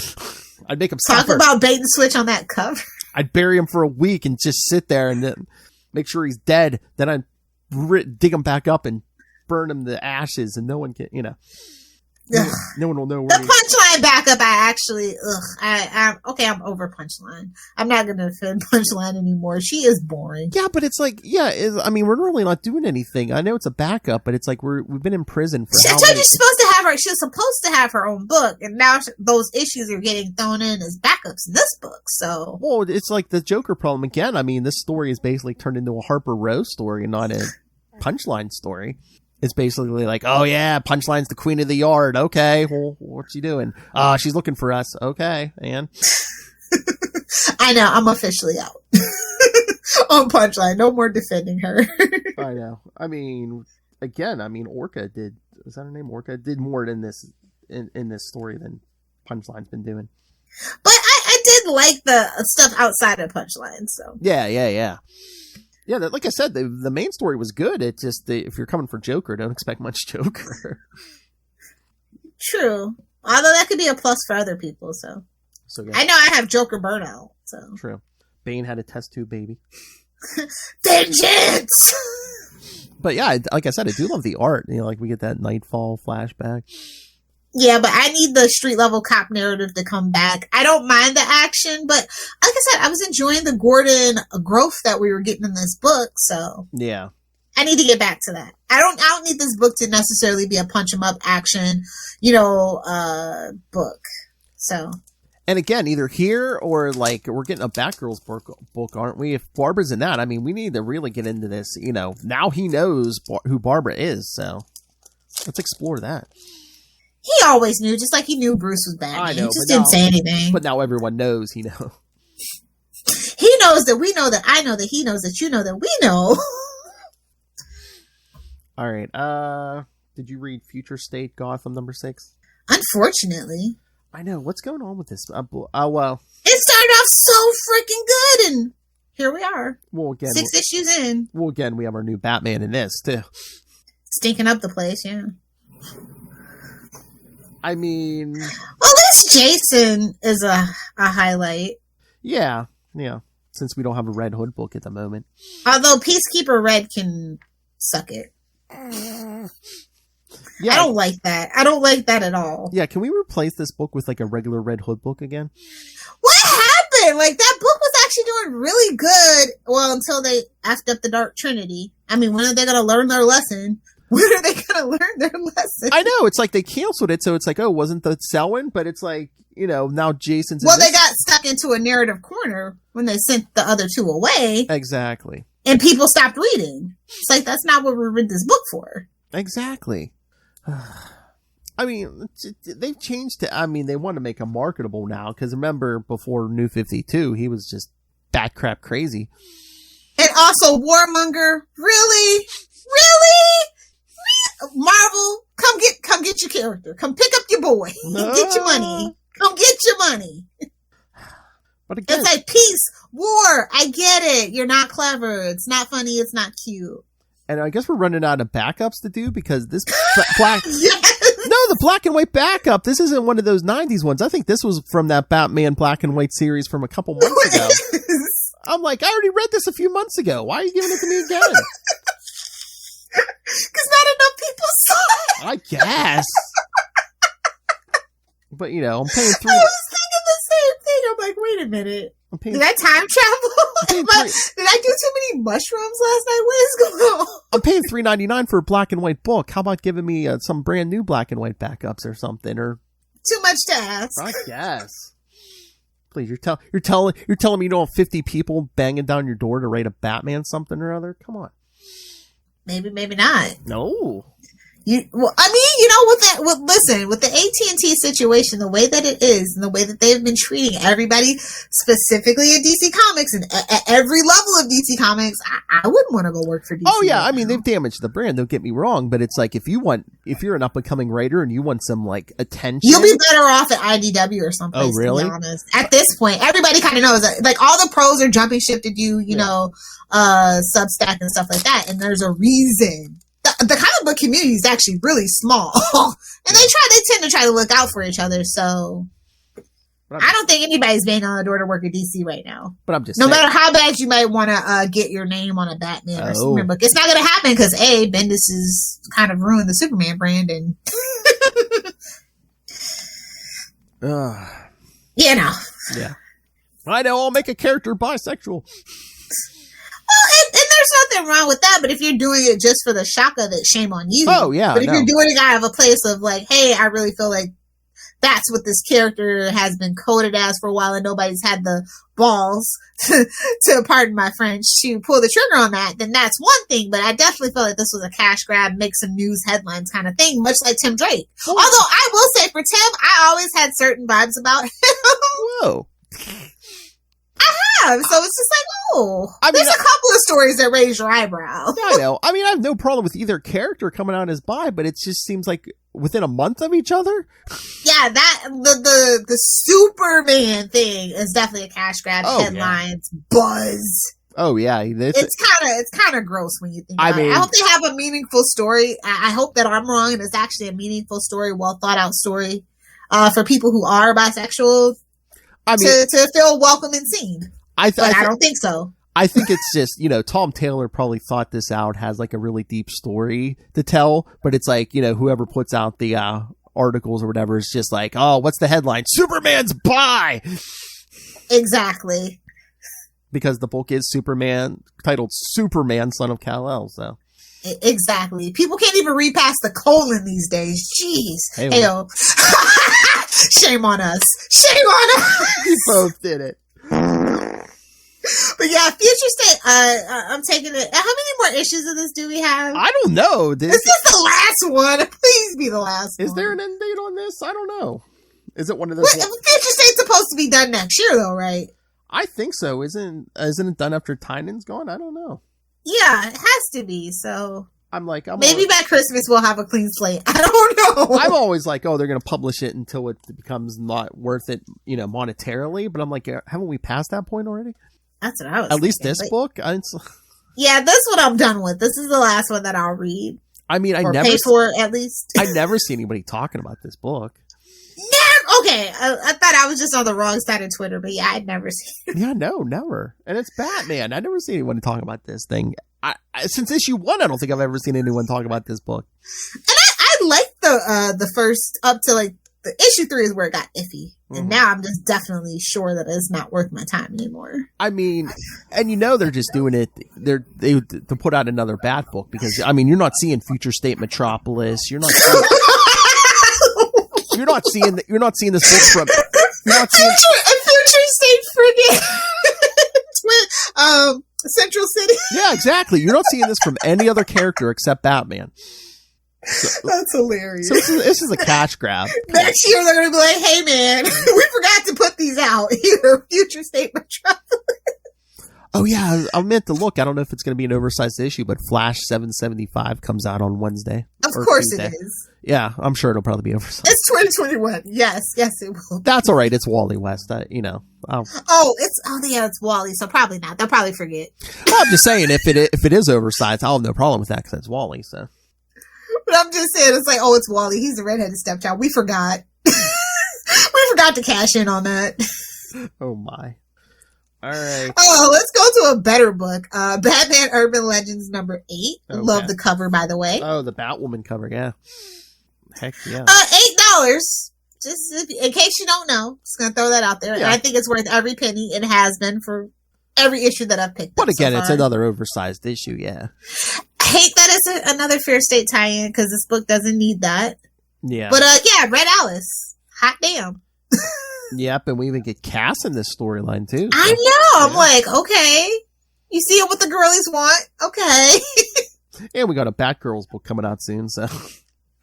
I'd make him suffer. Talk about bait and switch on that cover. I'd bury him for a week and just sit there and then make sure he's dead. Then I'd dig him back up and burn him to ashes and no one can, no one will know where the Punchline backup. I'm over Punchline. I'm not going to defend Punchline anymore. She is boring. Yeah, but it's like, we're really not doing anything. I know it's a backup, but it's like we've been in prison for I told you she was supposed to have her own book, and now those issues are getting thrown in as backups in this book, so. Well, it's like the Joker problem again. I mean, this story is basically turned into a Harper Rose story and not a Punchline story. It's basically like, oh yeah, Punchline's the queen of the yard. Okay, well, what's she doing? She's looking for us. Okay, and I know, I'm officially out on Punchline. No more defending her. I know. I mean, again, Orca did. Is that her name? Orca did more in this story than Punchline's been doing. But I did like the stuff outside of Punchline. So yeah. Yeah, like I said, the main story was good. It's just if you're coming for Joker, don't expect much Joker. True. Although that could be a plus for other people, so I know I have Joker burnout, so. True. Bane had a test tube baby. Vengeance! But yeah, like I said, I do love the art. Like we get that Nightfall flashback. Yeah, but I need the street level cop narrative to come back. I don't mind the action, but like I said, I was enjoying the Gordon growth that we were getting in this book, so yeah. I need to get back to that. I don't need this book to necessarily be a punch 'em up action, book. So. And again, either here or like we're getting a Batgirl's book, aren't we? If Barbara's in that, I mean, we need to really get into this. Now he knows who Barbara is, so let's explore that. He always knew, just like he knew Bruce was Batman. I know, he just didn't say anything. But now everyone knows, He knows that we know that I know that he knows that you know that we know. All right. Did you read Future State Gotham #6? Unfortunately. I know. What's going on with this? Well. It started off so freaking good, and here we are. Well, again. 6 issues in. Well, again, we have our new Batman in this, too. Stinking up the place, yeah. I mean... Well, at least Jason is a highlight. Yeah. Since we don't have a Red Hood book at the moment. Although Peacekeeper Red can suck it. Yeah. I don't like that. I don't like that at all. Yeah, can we replace this book with like a regular Red Hood book again? What happened? Like, that book was actually doing really good. Well, until they effed up the Dark Trinity. I mean, when are they going to learn their lesson? When are they going to learn their lesson? I know. It's like they canceled it, so it's like, oh, wasn't the Selwyn? But it's like, now Jason's... Well, they got stuck into a narrative corner when they sent the other two away. Exactly. And people stopped reading. It's like, that's not what we read this book for. Exactly. I mean, they've changed it. I mean, they want to make him marketable now, because remember, before New 52, he was just bat crap crazy. And also, Warmonger, really? Really? Marvel, come get your character. Come pick up your boy. Get your money. Come get your money. But again, it's like peace, war. I get it. You're not clever. It's not funny. It's not cute. And I guess we're running out of backups to do, because this black... Yes! No, the black and white backup. This isn't one of those 90s ones. I think this was from that Batman black and white series from a couple months ago. I'm like, I already read this a few months ago. Why are you giving it to me again? Because not enough people saw it. I guess. But, I'm paying I was thinking the same thing. I'm like, wait a minute. Did I time travel? Did I do too many mushrooms last night? What is going on? I'm paying $3.99 for a black and white book. How about giving me some brand new black and white backups or something? Or too much to ask. I guess. Please, you're telling me you don't have 50 people banging down your door to write a Batman something or other? Come on. Maybe not. No. With the AT&T situation, the way that it is, and the way that they've been treating everybody, specifically in DC Comics, and at every level of DC Comics, I wouldn't want to go work for DC. Oh yeah, I mean, they've damaged the brand, don't get me wrong, but it's like, if you're an up-and-coming writer and you want some, like, attention... You'll be better off at IDW or something. Oh, really? To be honest. At this point, everybody kind of knows that, like, all the pros are jumping ship to do, Substack and stuff like that, and there's a reason. The comic book community is actually really small, and they tend to try to look out for each other. So I don't think anybody's banging on the door to work at DC right now. But I'm just no matter how bad you might want to get your name on a Batman or Superman book, it's not going to happen because Bendis has kind of ruined the Superman brand, and Yeah, I know. I'll make a character bisexual. Well, and there's nothing wrong with that, but if you're doing it just for the shock of it, shame on you. Oh, yeah. But if you're doing it out of a place of like, hey, I really feel like that's what this character has been coded as for a while and nobody's had the balls to pardon my French, to pull the trigger on that, then that's one thing. But I definitely feel like this was a cash grab, make some news headlines kind of thing, much like Tim Drake. Ooh. Although I will say for Tim, I always had certain vibes about him. Whoa. So it's just like, there's a couple of stories that raise your eyebrow. I know. I mean, I have no problem with either character coming out as bi, but it just seems like within a month of each other. Yeah, that the Superman thing is definitely a cash grab. Headlines, buzz. Oh yeah, it's kind of gross when you think about it. I hope they have a meaningful story. I hope that I'm wrong and it's actually a meaningful story, well thought out story for people who are bisexual. To feel welcome and seen. I don't think so. I think it's just, Tom Taylor probably thought this out, has like a really deep story to tell, but it's like, whoever puts out the articles or whatever is just like, oh, what's the headline? Superman's bi! Exactly. Because the book is Superman, titled Superman, Son of Kal-El, so. Exactly. People can't even read past the colon these days. Jeez. Hey-o. Shame on us. Shame on us. We both did it. But yeah, Future State, I'm taking it. How many more issues of this do we have? I don't know. This is the last one. Please be the last one. Is there an end date on this? I don't know. Is it one of those? Future State's supposed to be done next year, though, right? I think so. Isn't it done after Tynan's gone? I don't know. Yeah, it has to be. So maybe always, by Christmas we'll have a clean slate. I don't know. I'm always like, oh, they're going to publish it until it becomes not worth it, monetarily. But I'm like, haven't we passed that point already? That's what I was. At least thinking, this book. Yeah, this one I'm done with. This is the last one that I'll read. I mean, pay for at least. I never see anybody talking about this book. Never. Okay, I thought I was just on the wrong side of Twitter, but yeah, I'd never seen it. Yeah, no, never. And it's Batman. I never see anyone talking about this thing. Since issue 1, I don't think I've ever seen anyone talk about this book. And I liked the first up to like the issue 3 is where it got iffy, and now I'm just definitely sure that it's not worth my time anymore. I mean, and they're just doing it. They to put out another Bat book because I mean you're not seeing Future State Metropolis. You're not seeing this book from. You're not seeing Future State friggin' Central City. Yeah, exactly. You're not seeing this from any other character except Batman. So, that's hilarious. So this is a cash grab. Next year they're going to be like, hey man, we forgot to put these out. Here, Future State Metropolis. Oh yeah, I meant to look. I don't know if it's going to be an oversized issue, but Flash 775 comes out on Wednesday. Of course Tuesday. It is. Yeah, I'm sure it'll probably be oversized. It's 2021. Yes, it will. That's all right. It's Wally West. It's Wally, so probably not. They'll probably forget. Well, I'm just saying, if it is oversized, I'll have no problem with that because it's Wally. So. But I'm just saying, it's like, oh, it's Wally. He's the redheaded stepchild. We forgot. We forgot to cash in on that. Oh my. All right. Oh, let's go to a better book. Batman Urban Legends number 8. Okay. Love the cover, by the way. Oh, the Batwoman cover, yeah. Heck yeah. $8. Just in case you don't know, just gonna throw that out there. Yeah. And I think it's worth every penny. It has been for every issue that I've picked up. But again, it's another oversized issue, yeah. I hate that it's another Fear State tie-in because this book doesn't need that. Yeah. But Red Alice. Hot damn. Yep, and we even get Cass in this storyline too. So. I know. I'm like, okay. You see what the girlies want? Okay. And we got a Batgirls book coming out soon, so.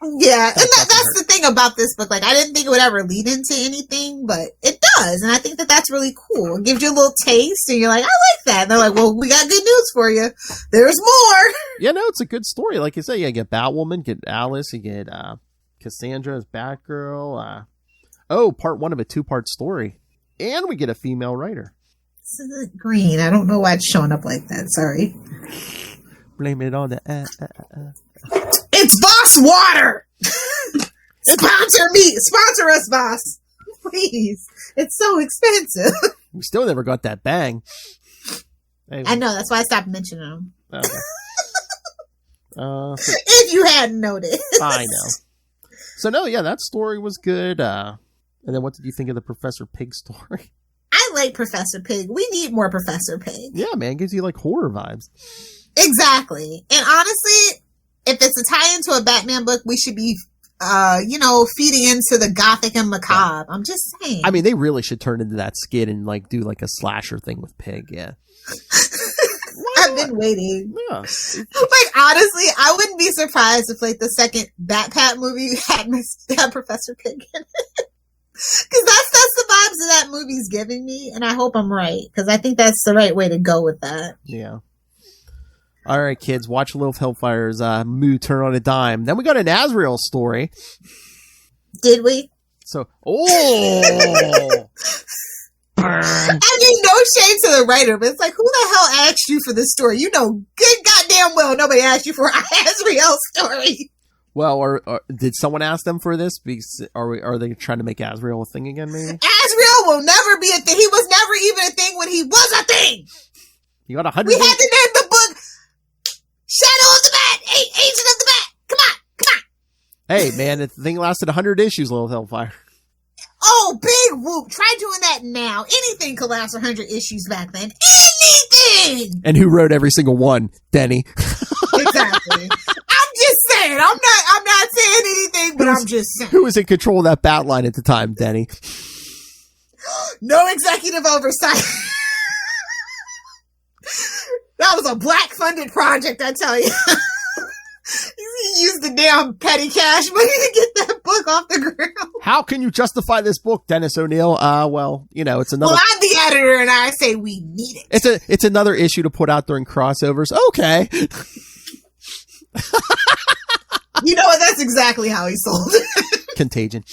Yeah, and that's the thing about this book. Like, I didn't think it would ever lead into anything, but it does. And I think that that's really cool. It gives you a little taste, and you're like, I like that. And they're like, well, we got good news for you. There's more. Yeah, no, it's a good story. Like you say, you get Batwoman, get Alice, you get Cassandra as Batgirl. Part 1 of a 2-part story. And we get a female writer. This isn't green. I don't know why it's showing up like that. Sorry. Blame it on the... It's Boss Water! Sponsor me! Sponsor us, Boss! Please. It's so expensive. We still never got that bang. Anyway. I know. That's why I stopped mentioning them. Okay. If you hadn't noticed. I know. So, no, yeah, that story was good. And then what did you think of the Professor Pig story? I like Professor Pig. We need more Professor Pig. Yeah, man. Gives you, like, horror vibes. Exactly. And honestly, if it's a tie into a Batman book, we should be, feeding into the gothic and macabre. Yeah. I'm just saying. I mean, they really should turn into that skit and, like, do, like, a slasher thing with Pig, yeah. I've been waiting. Yeah. Like, honestly, I wouldn't be surprised if, like, the second Bat-Pat movie had Professor Pig in it. Because that's the vibes that movie's giving me, and I hope I'm right, because I think that's the right way to go with that. Yeah. All right, kids, watch Lilith Hellfire's mood turn on a dime. Then we got an Azrael story. Did we? So, I mean, no shade to the writer, but it's like, who the hell asked you for this story? You know good goddamn well nobody asked you for an Azrael story. Well, or did someone ask them for this? Because are they trying to make Azrael a thing again, maybe? Azrael will never be a thing. He was never even a thing when he was a thing. You got 100. We had to name the book Shadow of the Bat, Agent of the Bat. Come on. Hey, man, the thing lasted 100 issues, Little Hellfire. Oh, big whoop. Try doing that now. Anything could last 100 issues back then. Anything! And who wrote every single one? Denny. Exactly. I'm just saying. I'm not saying anything, but I'm just saying. Who was in control of that bat line at the time, Denny? No executive oversight. That was a black-funded project, I tell you. He used the damn petty cash money to get that book off the ground. How can you justify this book, Dennis O'Neil? Well, it's another... Well, I'm the editor, and I say we need it. It's another issue to put out during crossovers. Okay. You know what? That's exactly how he sold it. Contagion.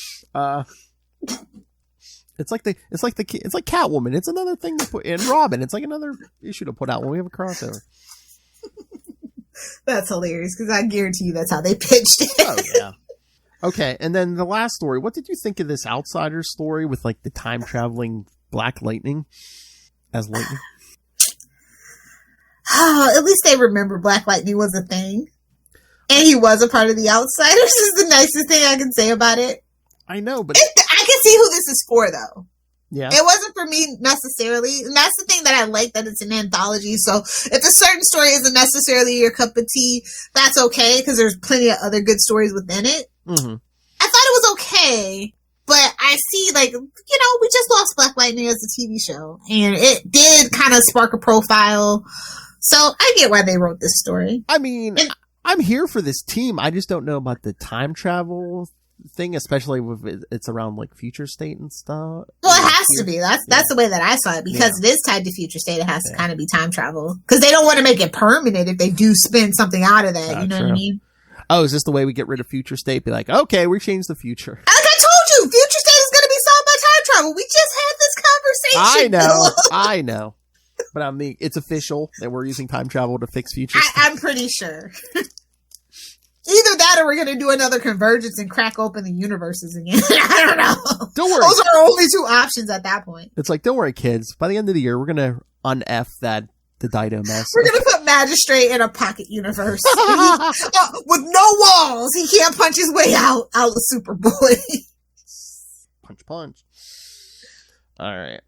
It's like Catwoman. It's another thing to put in. Robin. It's like another issue to put out when we have a crossover. That's hilarious because I guarantee you that's how they pitched it. Oh yeah. Okay, and then the last story. What did you think of this Outsider story with like the time traveling Black Lightning as Lightning? At least they remember Black Lightning was a thing, and he was a part of the Outsiders. Is the nicest thing I can say about it. I know, but I can see who this is for, though. Yeah, it wasn't for me necessarily, and that's the thing that I like, that it's an anthology. So if a certain story isn't necessarily your cup of tea, that's okay because there's plenty of other good stories within it. Mm-hmm. I thought it was okay, but I see, like, we just lost Black Lightning as a TV show, and it did kind of spark a profile. So I get why they wrote this story. I mean, I'm here for this team. I just don't know about the time travel thing, especially with it's around like Future State and stuff. Well, it has to be. That's the way that I saw it, because it is tied to Future State. It has to kind of be time travel because they don't want to make it permanent if they do spin something out of that. You know what I mean? Oh, is this the way we get rid of Future State? Be like, okay, we changed the future. Like I told you, Future State is going to be solved by time travel. We just had this conversation. I know. But I mean, it's official that we're using time travel to fix Future State. I'm pretty sure. Either that or we're going to do another convergence and crack open the universes again. I don't know. Don't worry. Those are our only two options at that point. It's like, don't worry, kids. By the end of the year, we're going to un-F the Dido mess. We're going to put Magistrate in a pocket universe. With no walls. He can't punch his way out of Superboy. Punch. All right.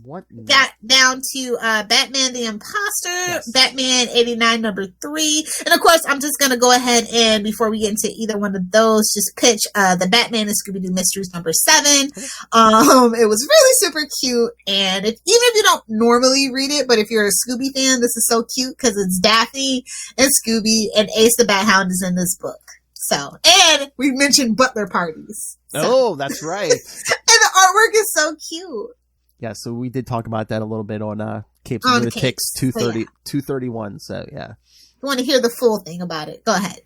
What? Got down to Batman the Imposter, Batman 89 number 3. And of course, I'm just going to go ahead and, before we get into either one of those, just pitch the Batman and Scooby-Doo Mysteries number 7. It was really super cute. And even if you don't normally read it, but if you're a Scooby fan, this is so cute because it's Daphne and Scooby, and Ace the Bat Hound is in this book. So, and we mentioned butler parties. So. Oh, that's right. And the artwork is so cute. Yeah, so we did talk about that a little bit on Capes and Lunatics 231. So yeah, if you want to hear the full thing about it, go ahead.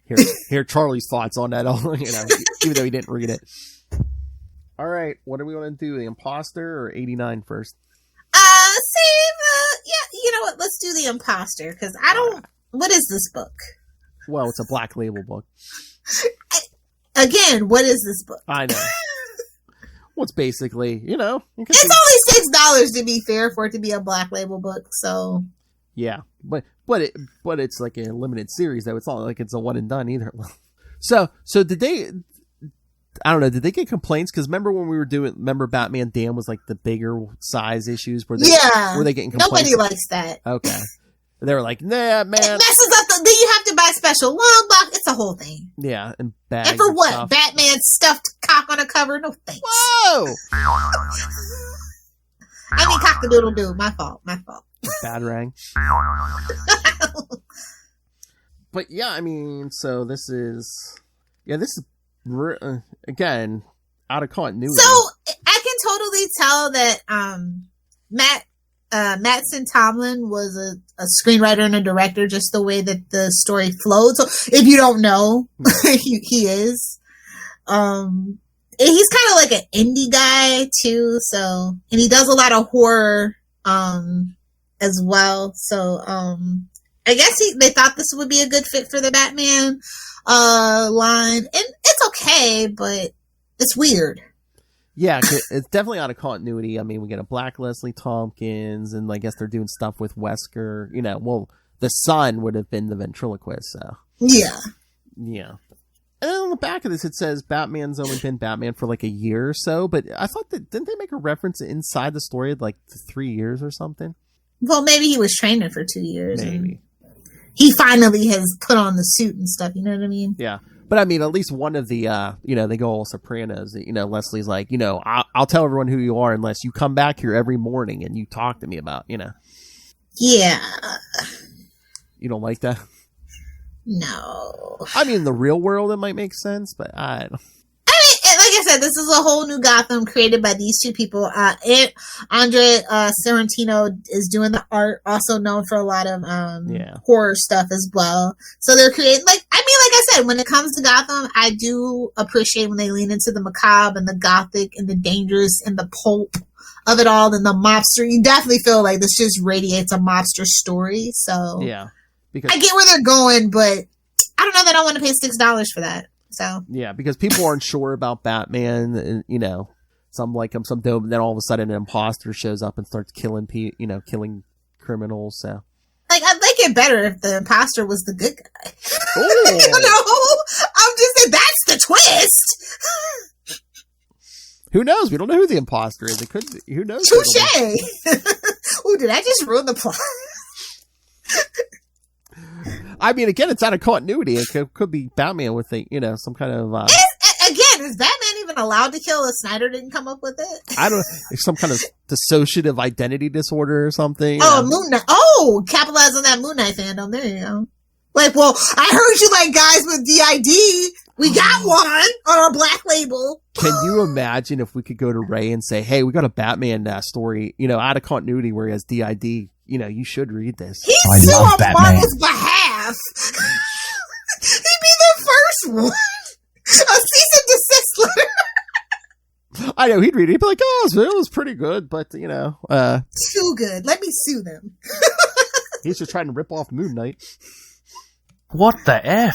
Hear Charlie's thoughts on that. Even though he didn't read it. All right, what are we going to do? The Imposter or 89 first? You know what? Let's do the Imposter because I don't. What is this book? Well, it's a Black Label book. Again, what is this book? I know. Well, it's basically, it's only $6 to be fair for it to be a Black Label book. So yeah, but it's like a limited series though. It's not like it's a one and done either. So did they? I don't know. Did they get complaints? Because remember Batman Damn was like the bigger size issues. Were they getting complaints? Nobody likes that. Okay. They were like, nah, man. It messes up. Then you have to buy special long box. It's a whole thing. Yeah, and bags. And for what? Stuff. Batman stuffed cock on a cover? No thanks. Whoa! I mean, cock-a-doodle-doo. My fault. Bad rang. But yeah, I mean, so this is again out of continuity. So I can totally tell that Mattson Tomlin was a screenwriter and a director, just the way that the story flowed. So if you don't know, he is. He's kind of like an indie guy too. So, and he does a lot of horror, as well. So, I guess they thought this would be a good fit for the Batman, line. And it's okay, but it's weird. Yeah, it's definitely out of continuity. I mean, we get a Black Leslie Tompkins, and I guess they're doing stuff with Wesker. The son would have been the ventriloquist, so. Yeah. Yeah. And then on the back of this, it says Batman's only been Batman for like a year or so. But I thought that, didn't they make a reference inside the story of like 3 years or something? Well, maybe he was training for 2 years. Maybe. He finally has put on the suit and stuff. You know what I mean? Yeah. But I mean, at least one of the, they go all Sopranos. Leslie's like, I'll tell everyone who you are unless you come back here every morning and you talk to me about, Yeah. You don't like that? No. I mean, in the real world, it might make sense, but I don't. Like I said, this is a whole new Gotham created by these two people. Andre Sorrentino is doing the art, also known for a lot of horror stuff as well. So they're creating, like I said, when it comes to Gotham, I do appreciate when they lean into the macabre and the gothic and the dangerous and the pulp of it all and the mobster. You definitely feel like this just radiates a mobster story. So yeah, because I get where they're going, but I don't know that I want to pay $6 for that. So yeah, because people aren't sure about Batman, and some like him, some don't. Then all of a sudden, an imposter shows up and starts killing killing criminals. So like, I'd like it better if the imposter was the good guy. Ooh. I'm just saying that's the twist. Who knows? We don't know who the imposter is. It could be. Who knows? Touche. Ooh, did I just ruin the plot? I mean, again, it's out of continuity. It could be Batman with some kind of. Again, is Batman even allowed to kill if Snyder didn't come up with it? I don't know. Some kind of dissociative identity disorder or something. Oh, Moon Knight. Oh, capitalize on that Moon Knight fandom. There you go. Like, well, I heard you like guys with DID. We got one on our black label. Can you imagine if we could go to Ray and say, hey, we got a Batman story, out of continuity where he has DID. You should read this. He's so on Marvel's behalf. He'd be the first one. A cease and desist letter. I know, he'd read it. He'd be like, oh, it was pretty good, but, too good. Let me sue them. He's just trying to rip off Moon Knight. What the F?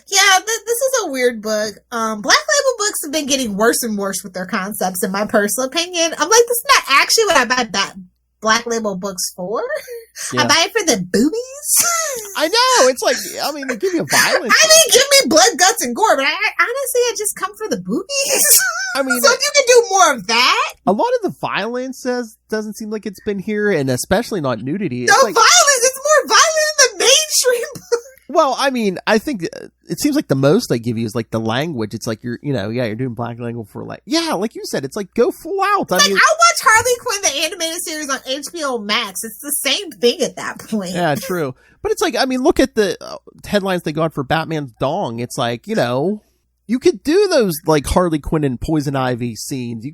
Yeah, this is a weird book. Black Label books have been getting worse and worse with their concepts, in my personal opinion. I'm like, this is not actually what I buy Black Label books for. Yeah. I buy it for the boobies. I know. It's like, they give you violence. Give me blood, guts, and gore, but honestly, I just come for the boobies. So if you can do more of that. A lot of the violence doesn't seem like it's been here, and especially not nudity. No violence. It's more violent than the mainstream book. Well, I think it seems like the most they give you is like the language. It's like you're doing black language for like you said, it's like go full out. I'll watch Harley Quinn, the animated series on HBO Max. It's the same thing at that point. Yeah, true. But it's like, look at the headlines they got for Batman's dong. It's like, you could do those like Harley Quinn and Poison Ivy scenes.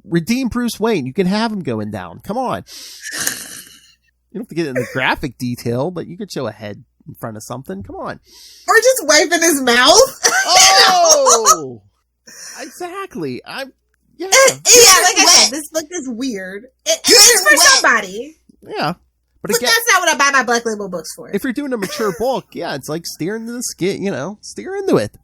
Redeem Bruce Wayne. You can have him going down. Come on. You don't have to get into graphic detail, but you could show a head in front of something. Come on. Or just wiping his mouth. Oh! Exactly. Yeah, like I said, this book is weird. It's for somebody. Yeah. But again, that's not what I buy my Black Label books for. If you're doing a mature book, yeah, it's like steer into the skit, steer into it.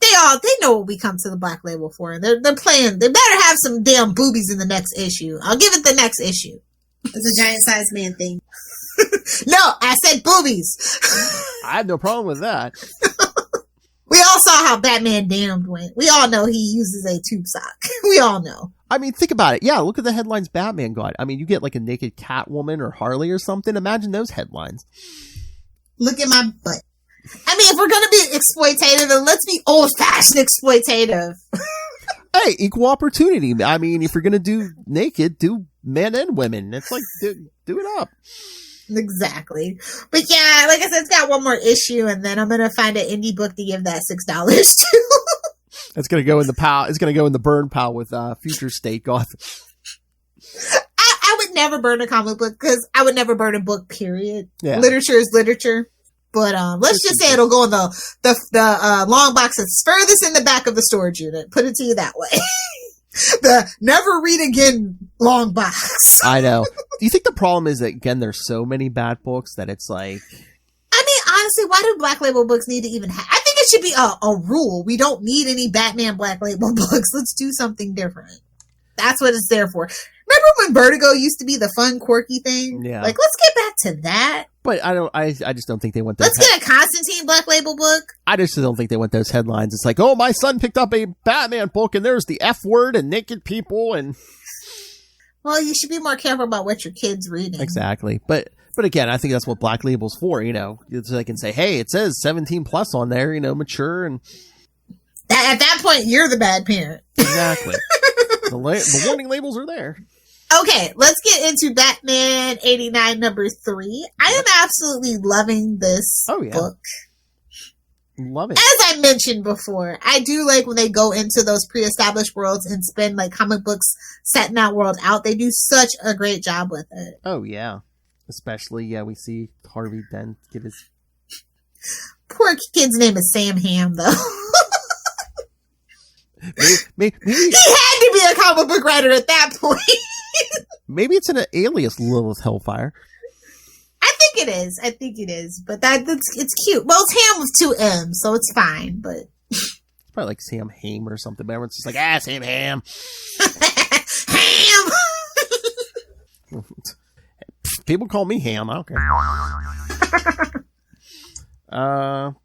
They know what we come to the Black Label for. They're playing. They better have some damn boobies in the next issue. I'll give it the next issue. It's a giant sized man thing. No, I said boobies. I have no problem with that. We all saw how Batman Damned went. We all know he uses a tube sock. We all know. Think about it. Yeah, look at the headlines Batman got. You get like a naked Catwoman or Harley or something. Imagine those headlines. Look at my butt. If we're going to be exploitative, then let's be old-fashioned exploitative. Hey, equal opportunity. If you're going to do naked, do men and women. It's like, do it up. Exactly. But yeah, like I said, it's got one more issue, and then I'm going to find an indie book to give that $6 to. It's going to go in the pile. It's going to go in the burn pile with Future State Gotham. I would never burn a comic book because I would never burn a book, period. Yeah. Literature is literature. But let's just say it'll go in the long box that's furthest in the back of the storage unit. Put it to you that way. The never read again long box. I know. Do you think the problem is that, again, there's so many bad books that it's like... honestly, why do Black Label books need to even have... I think it should be a rule. We don't need any Batman Black Label books. Let's do something different. That's what it's there for. Remember when Vertigo used to be the fun, quirky thing? Yeah. Like, let's get back to that. But I just don't think they want those. Let's get a Constantine Black Label book. I just don't think they want those headlines. It's like, oh, my son picked up a Batman book and there's the F word and naked people and. Well, you should be more careful about what your kid's reading. Exactly. But again, I think that's what Black Label's for, so they can say, hey, it says 17 plus on there, mature and. At that point, you're the bad parent. Exactly. The warning labels are there. Okay, let's get into Batman 89 number 3. I am absolutely loving this book. Love it. As I mentioned before, I do like when they go into those pre-established worlds and spend like comic books setting that world out. They do such a great job with it. Oh, yeah. Especially, we see Harvey Dent get his... Poor kid's name is Sam Ham, though. Maybe he had to be a comic book writer at that point. Maybe it's an alias Lilith Hellfire. I think it is. But it's cute. Well, it's Ham with 2 M's, so it's fine. But it's probably like Sam Haim or something. But everyone's just like, Sam Ham. Ham. People call me Ham. I don't care.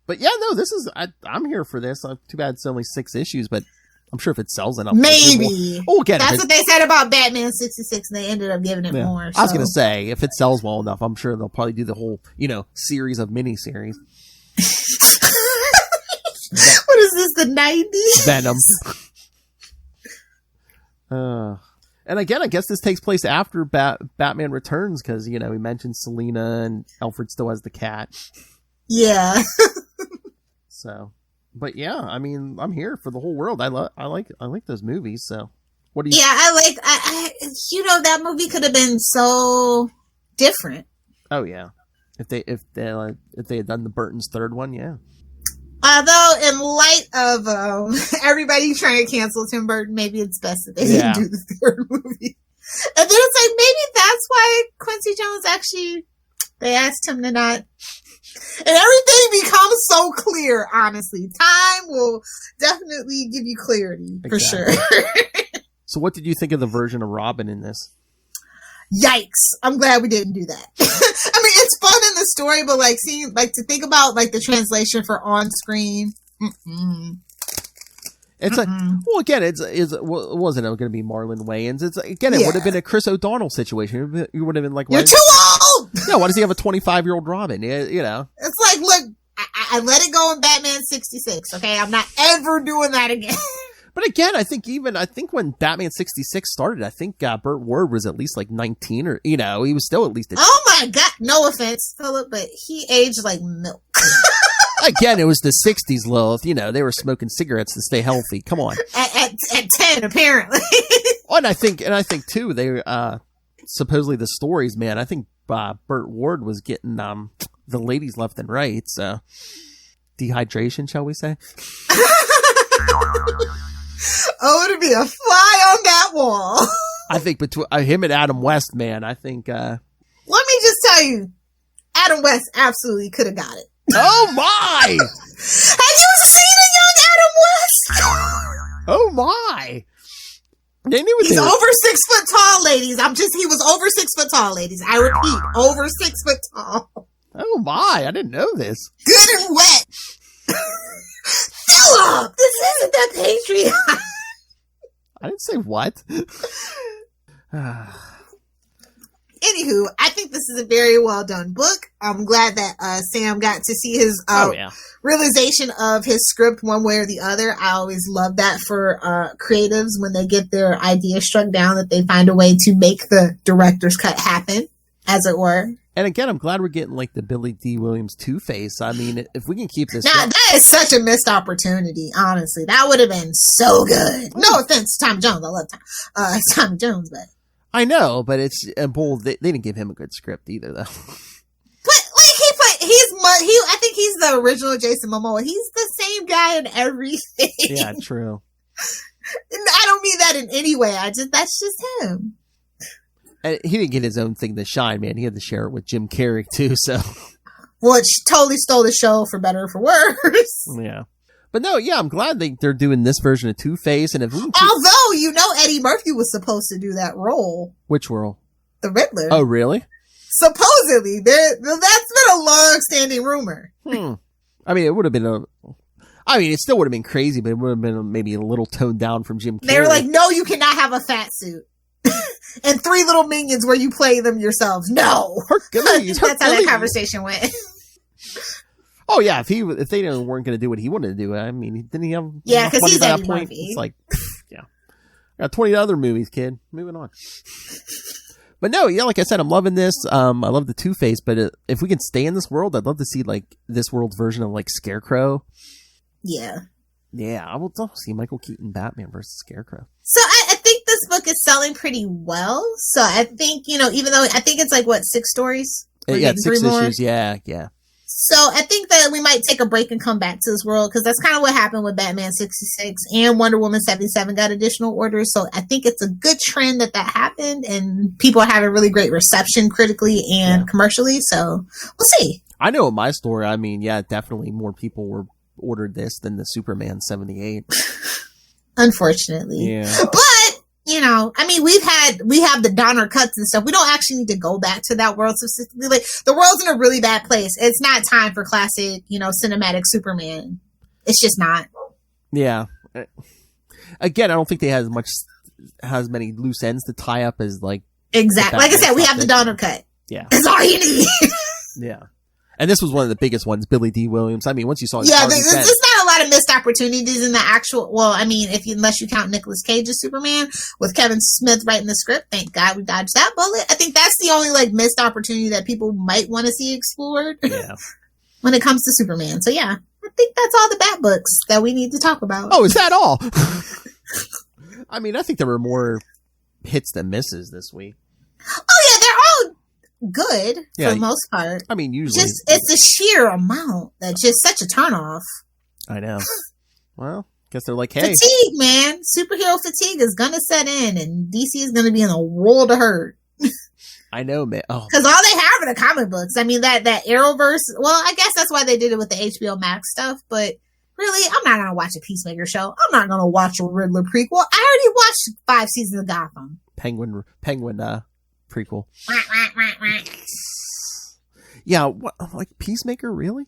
But yeah, no, this is. I'm here for this. Too bad it's only 6 issues, but. I'm sure if it sells enough. Maybe. We'll get That's what they said about Batman 66, and they ended up giving it more. So. I was going to say, if it sells well enough, I'm sure they'll probably do the whole, series of miniseries. What is this, the 90s? Venom. And again, I guess this takes place after Batman Returns, because, we mentioned Selina, and Alfred still has the cat. Yeah. So... But yeah, I mean, I'm here for the whole world. I like those movies. So, what do you? Yeah, I that movie could have been so different. Oh yeah, if they had done the Burton's third one, yeah. Although, in light of everybody trying to cancel Tim Burton, maybe it's best that they didn't do the third movie. And then it's like maybe that's why Quincy Jones actually they asked him to not. And everything becomes so clear, honestly. Time will definitely give you clarity, for sure. So what did you think of the version of Robin in this? Yikes. I'm glad we didn't do that. I mean, it's fun in the story, but to think about the translation for on screen. It's like, well, again, it wasn't going to be Marlon Wayans. It's again, it would have been a Chris O'Donnell situation. You would have been like, you're too old. Yeah, why does he have a 25-year-old Robin? It's like, look, I let it go in Batman 66. Okay, I'm not ever doing that again. But again, I think when Batman 66 started, I think Burt Ward was at least like 19, or he was still at least. Oh my God! No offense, Philip, but he aged like milk. Again, it was the 60s, Lilith. They were smoking cigarettes to stay healthy. Come on. At 10, apparently. Oh, and I think too, they supposedly the stories, man. I think Burt Ward was getting the ladies left and right. So dehydration, shall we say? Oh, to be a fly on that wall. I think between him and Adam West, man. I think. Let me just tell you, Adam West absolutely could have got it. Oh my! Have you seen a young Adam West? Oh my! He's over 6 foot tall, ladies. He was over 6 foot tall, ladies. I repeat, over 6 foot tall. Oh my! I didn't know this. Good and wet. Philip, this isn't that Patreon. I didn't say what. Anywho, I think this is a very well done book. I'm glad that Sam got to see his realization of his script one way or the other. I always love that for creatives when they get their idea struck down, that they find a way to make the director's cut happen, as it were. And again, I'm glad we're getting like the Billy D. Williams Two-Face. I mean, if we can keep this... Now, that is such a missed opportunity, honestly. That would have been so good. No offense to Tom Jones. I love Tom Jones, but... I know, but it's they didn't give him a good script either, though. But I think he's the original Jason Momoa. He's the same guy in everything. Yeah, true. I don't mean that in any way. That's just him. And he didn't get his own thing to shine, man. He had to share it with Jim Carrey too, so. Which totally stole the show, for better or for worse. Yeah. But no, yeah, I'm glad they're doing this version of Two-Face. And if although, Eddie Murphy was supposed to do that role. Which role? The Riddler. Oh, really? Supposedly. That's been a long-standing rumor. I mean, it would have been it still would have been crazy, but it would have been maybe a little toned down from Jim Carrey. They were like, no, you cannot have a fat suit. And 3 little minions where you play them yourselves. No. Hercules. That's how that conversation went. Oh yeah, if they weren't going to do what he wanted to do, I mean, didn't he have? Yeah, because he's at Eddie that point. Murphy. It's like, yeah, got 20 other movies, kid. Moving on. But no, yeah, like I said, I'm loving this. I love the Two-Face, but if we can stay in this world, I'd love to see like this world's version of like Scarecrow. Yeah. Yeah, I will see Michael Keaton Batman versus Scarecrow. So I think this book is selling pretty well. So I think, even though I think it's like, 6 stories? Yeah, 6 issues. Yeah. So I think that we might take a break and come back to this world because that's kind of what happened with Batman 66 and Wonder Woman 77 got additional orders. So I think it's a good trend that happened and people are having really great reception critically and commercially. So we'll see. I know in my store, I mean, yeah, definitely more people ordered this than the Superman 78. Unfortunately. Yeah. But I mean, we have the Donner cuts and stuff. We don't actually need to go back to that world specifically. Like, the world's in a really bad place. It's not time for classic, cinematic Superman. It's just not. Yeah. Again, I don't think they has many loose ends to tie up as like. Exactly. Like I said, we have the Donner cut. Yeah. That's all you need. Yeah. And this was one of the biggest ones, Billy D. Williams. I mean, once you saw there's not a lot of missed opportunities in the actual. Well, I mean, unless you count Nicolas Cage's Superman with Kevin Smith writing the script, thank God we dodged that bullet. I think that's the only like missed opportunity that people might want to see explored. Yeah. When it comes to Superman, so yeah, I think that's all the Bat books that we need to talk about. Oh, is that all? I mean, I think there were more hits than misses this week. Oh yeah, they're all good for the most part. I mean, usually it's the sheer amount that's just such a turnoff. I know. Well, guess they're like, hey, fatigue, man. Superhero fatigue is gonna set in, and DC is gonna be in a world of hurt. I know, man. Because all they have are the comic books. I mean, that Arrowverse. Well, I guess that's why they did it with the HBO Max stuff. But really, I'm not gonna watch a Peacemaker show. I'm not gonna watch a Riddler prequel. I already watched 5 seasons of Gotham. Penguin prequel. Yeah, what, like Peacemaker, really?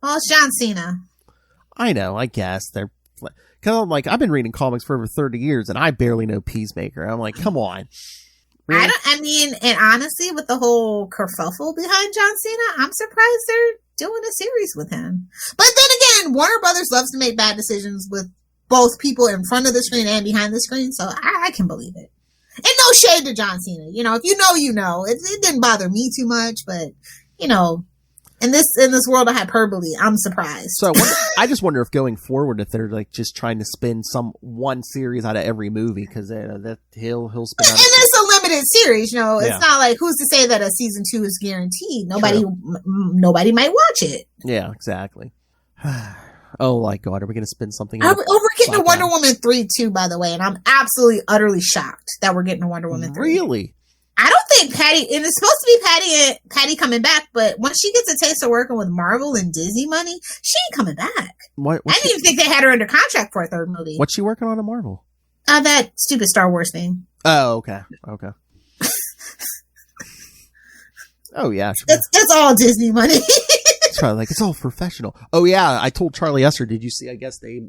Well, it's John Cena. I know, I guess. Because I'm like, I've been reading comics for over 30 years, and I barely know Peacemaker. I'm like, come on. Really? And honestly, with the whole kerfuffle behind John Cena, I'm surprised they're doing a series with him. But then again, Warner Brothers loves to make bad decisions with both people in front of the screen and behind the screen, so I can believe it. And no shade to John Cena. If you know, you know. It didn't bother me too much, but, in this world of hyperbole, I'm surprised. So I just wonder if going forward, if they're like just trying to spin one series out of every movie, because that he'll spin out. And it's a limited series, It's not like who's to say that a season 2 is guaranteed. Nobody might watch it. Yeah, exactly. Oh my God, are we going to spin something? We're getting a Wonder Woman 3 too, by the way, and I'm absolutely utterly shocked that we're getting a Wonder Woman 3. Really? I don't think Patty, and it's supposed to be Patty coming back, but once she gets a taste of working with Marvel and Disney money, she ain't coming back. I didn't even think they had her under contract for a 3rd movie. What's she working on at Marvel? That stupid Star Wars thing. Oh, okay. Oh, yeah. It's all Disney money. Charlie, it's all professional. Oh, yeah. I told Charlie yesterday, did you see, I guess they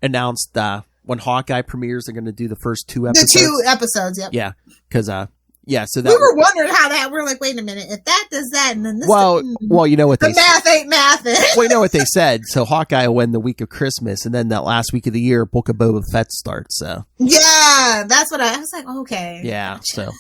announced when Hawkeye premieres, they're going to do the first 2 episodes. The 2 episodes, yep. Yeah, because, so that... We were wondering how that... We're like, wait a minute. If that does that, and then this... Well, you know what they said. The math ain't math. Well, you know what they said. So Hawkeye will win the week of Christmas, and then that last week of the year, Book of Boba Fett starts, so... Yeah, that's what I was like, okay. Yeah, so...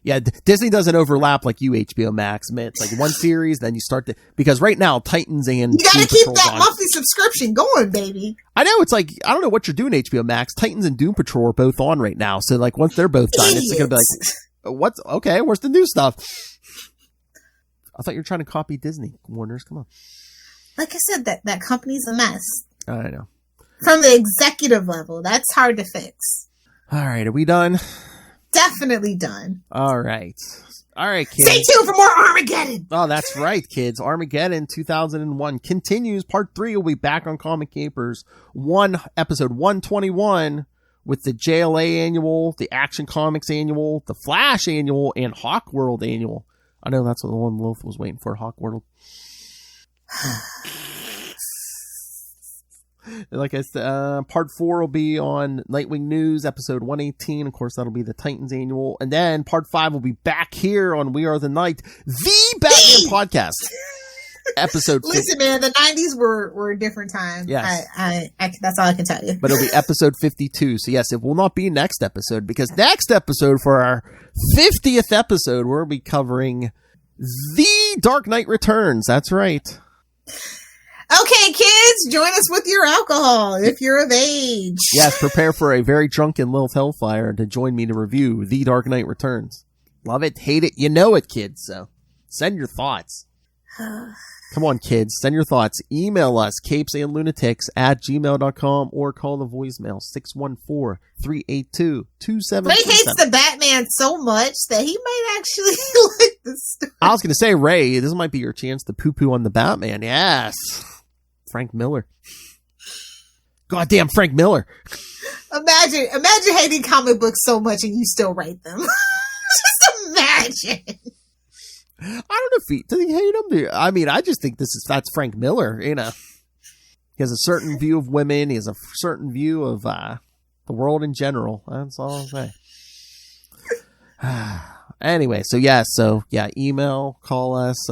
Yeah, Disney doesn't overlap like you, HBO Max. Man, it's like one series, then you start because right now, Titans and... You gotta keep that monthly subscription going, baby. I know, it's like, I don't know what you're doing, HBO Max. Titans and Doom Patrol are both on right now. So, like, once they're both done, it's gonna be like, okay, where's the new stuff? I thought you were trying to copy Disney. Warner's, come on. Like I said, that company's a mess. I know. From the executive level, that's hard to fix. All right, are we done? Definitely done. All right, kids. Stay tuned for more Armageddon. Oh, that's right, kids. Armageddon 2001 continues. Part 3 will be back on Comic Capers. Episode 121 with the JLA annual, the Action Comics annual, the Flash annual, and Hawk World annual. I know that's what the one Lilith was waiting for, Hawkworld. Like I said, part 4 will be on Nightwing News, episode 118. Of course, that'll be the Titans annual. And then part 5 will be back here on We Are the Night, the Batman podcast. Episode 50. Listen, man, the 90s were a different time. Yes. I that's all I can tell you. But it'll be episode 52. So yes, it will not be next episode, because next episode, for our 50th episode, we'll be covering The Dark Knight Returns. That's right. Okay, kids, join us with your alcohol if you're of age. Yes, prepare for a very drunken Lilith Hellfire to join me to review The Dark Knight Returns. Love it, hate it, you know it, kids. So send your thoughts. Come on, kids, send your thoughts. Email us, capesandlunatics@gmail.com, or call the voicemail 614-382-2727. Ray hates the Batman so much that he might actually like the story. I was going to say, Ray, this might be your chance to poo-poo on the Batman. Yes. Frank Miller. Goddamn Frank Miller. Imagine hating comic books so much and you still write them. Just imagine. I don't know if does he hate him? I mean, I just think that's Frank Miller, you know. He has a certain view of women. He has a certain view of the world in general. That's all I'll say. Anyway, so yeah, email, call us,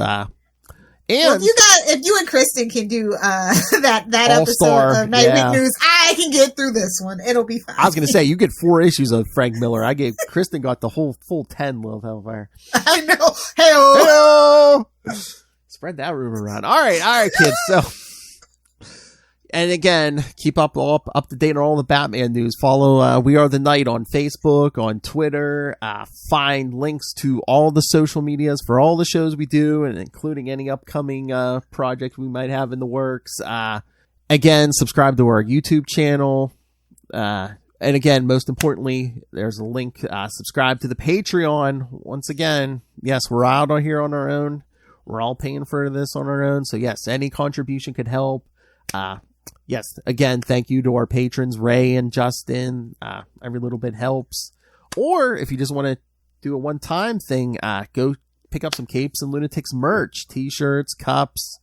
and if you and Kristen can do that All-Star, episode of Nightwing News, I can get through this one. It'll be fine. I was going to say, you get 4 issues of Frank Miller. Kristen got the whole full 10 Lilith Hellfire. I know. Hey-oh. Hey-oh. Spread that rumor around. All right, kids. So, and again, keep up to date on all the Batman news. Follow We Are the Night on Facebook, on Twitter. Find links to all the social medias for all the shows we do, and including any upcoming projects we might have in the works. Again, subscribe to our YouTube channel. And again, most importantly, there's a link. Subscribe to the Patreon. Once again, yes, we're out on here on our own. We're all paying for this on our own. So yes, any contribution could help. Yes, again, thank you to our patrons, Ray and Justin. Every little bit helps. Or if you just want to do a one-time thing, go pick up some Capes and Lunatics merch, t-shirts, cups,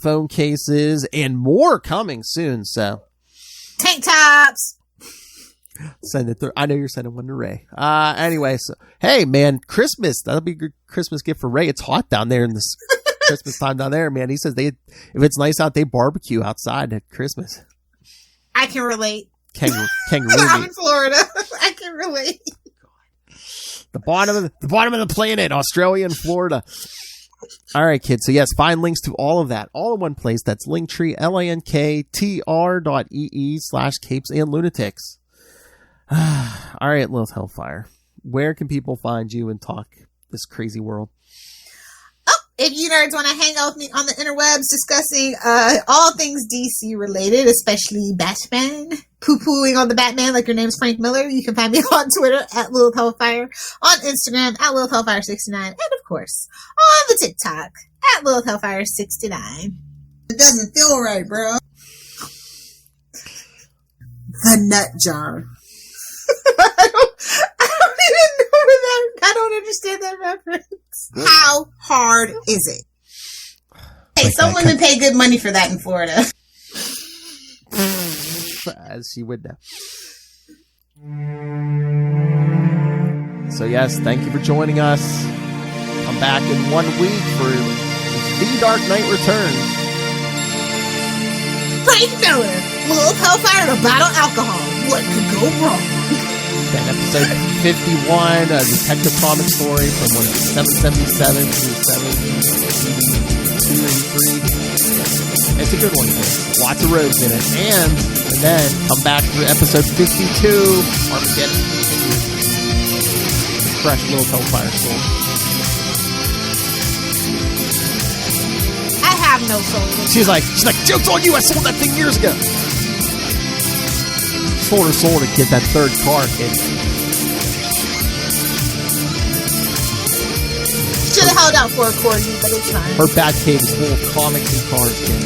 phone cases, and more coming soon. So tank tops. Send it through. I know you're sending one to Ray. Anyway, so hey, man, Christmas. That'll be a good Christmas gift for Ray. It's hot down there in this Christmas time down there, man. He says if it's nice out, they barbecue outside at Christmas. I can relate. Kangaroo I'm meat. in Florida. I can relate. The bottom of the planet, Australia and Florida. All right, kids. So yes, find links to all of that all in one place. That's Linktree, linktr.ee/capesandlunatics. All right, Lilith Hellfire. Where can people find you and talk this crazy world? If you nerds want to hang out with me on the interwebs discussing all things DC related, especially Batman, poo-pooing on the Batman like your name's Frank Miller, you can find me on Twitter at Lilith Hellfire, on Instagram at Lilith Hellfire69, and of course, on the TikTok at Lilith Hellfire69. It doesn't feel right, bro. The nut jar. I don't understand that reference. How hard is it? Hey, some women pay good money for that in Florida. As she would know. So yes, thank you for joining us. Come back in 1 week for The Dark Knight Returns. Frank Miller, Lilith Hellfire to battle alcohol. What could go wrong? Then episode 51, a detective comic story from 777 to 783. It's a good one, too. Lots of rogues in it. And then come back for episode 52, Armageddon. Fresh Lilith Hellfire story. I have no soul. She's like, joke's on you, I sold that thing years ago. Sold her soul to get that third car, kid. Should have held out for a corgi, but it's fine. Her bat cave is full of comics and cars, kid.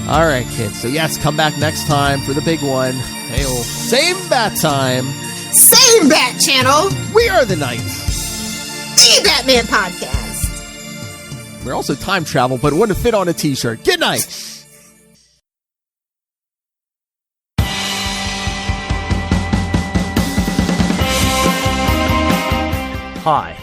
Alright, kids. So yes, come back next time for the big one. Hey, same bat time. Same Bat Channel. We are the Knights. The Batman Podcast. We're also time travel, but it wouldn't fit on a t-shirt. Good night. Hi,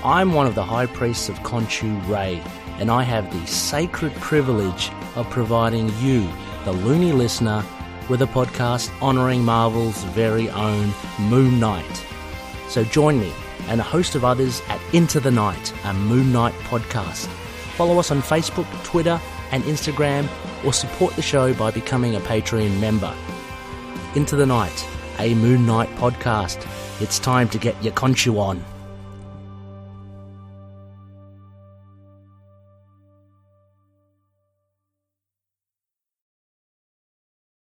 I'm one of the High Priests of Khonshu Ray, and I have the sacred privilege of providing you, the loony listener, with a podcast honouring Marvel's very own Moon Knight. So join me and a host of others at Into the Night, a Moon Knight podcast. Follow us on Facebook, Twitter and Instagram, or support the show by becoming a Patreon member. Into the Night, a Moon Knight podcast. It's time to get your Khonshu on.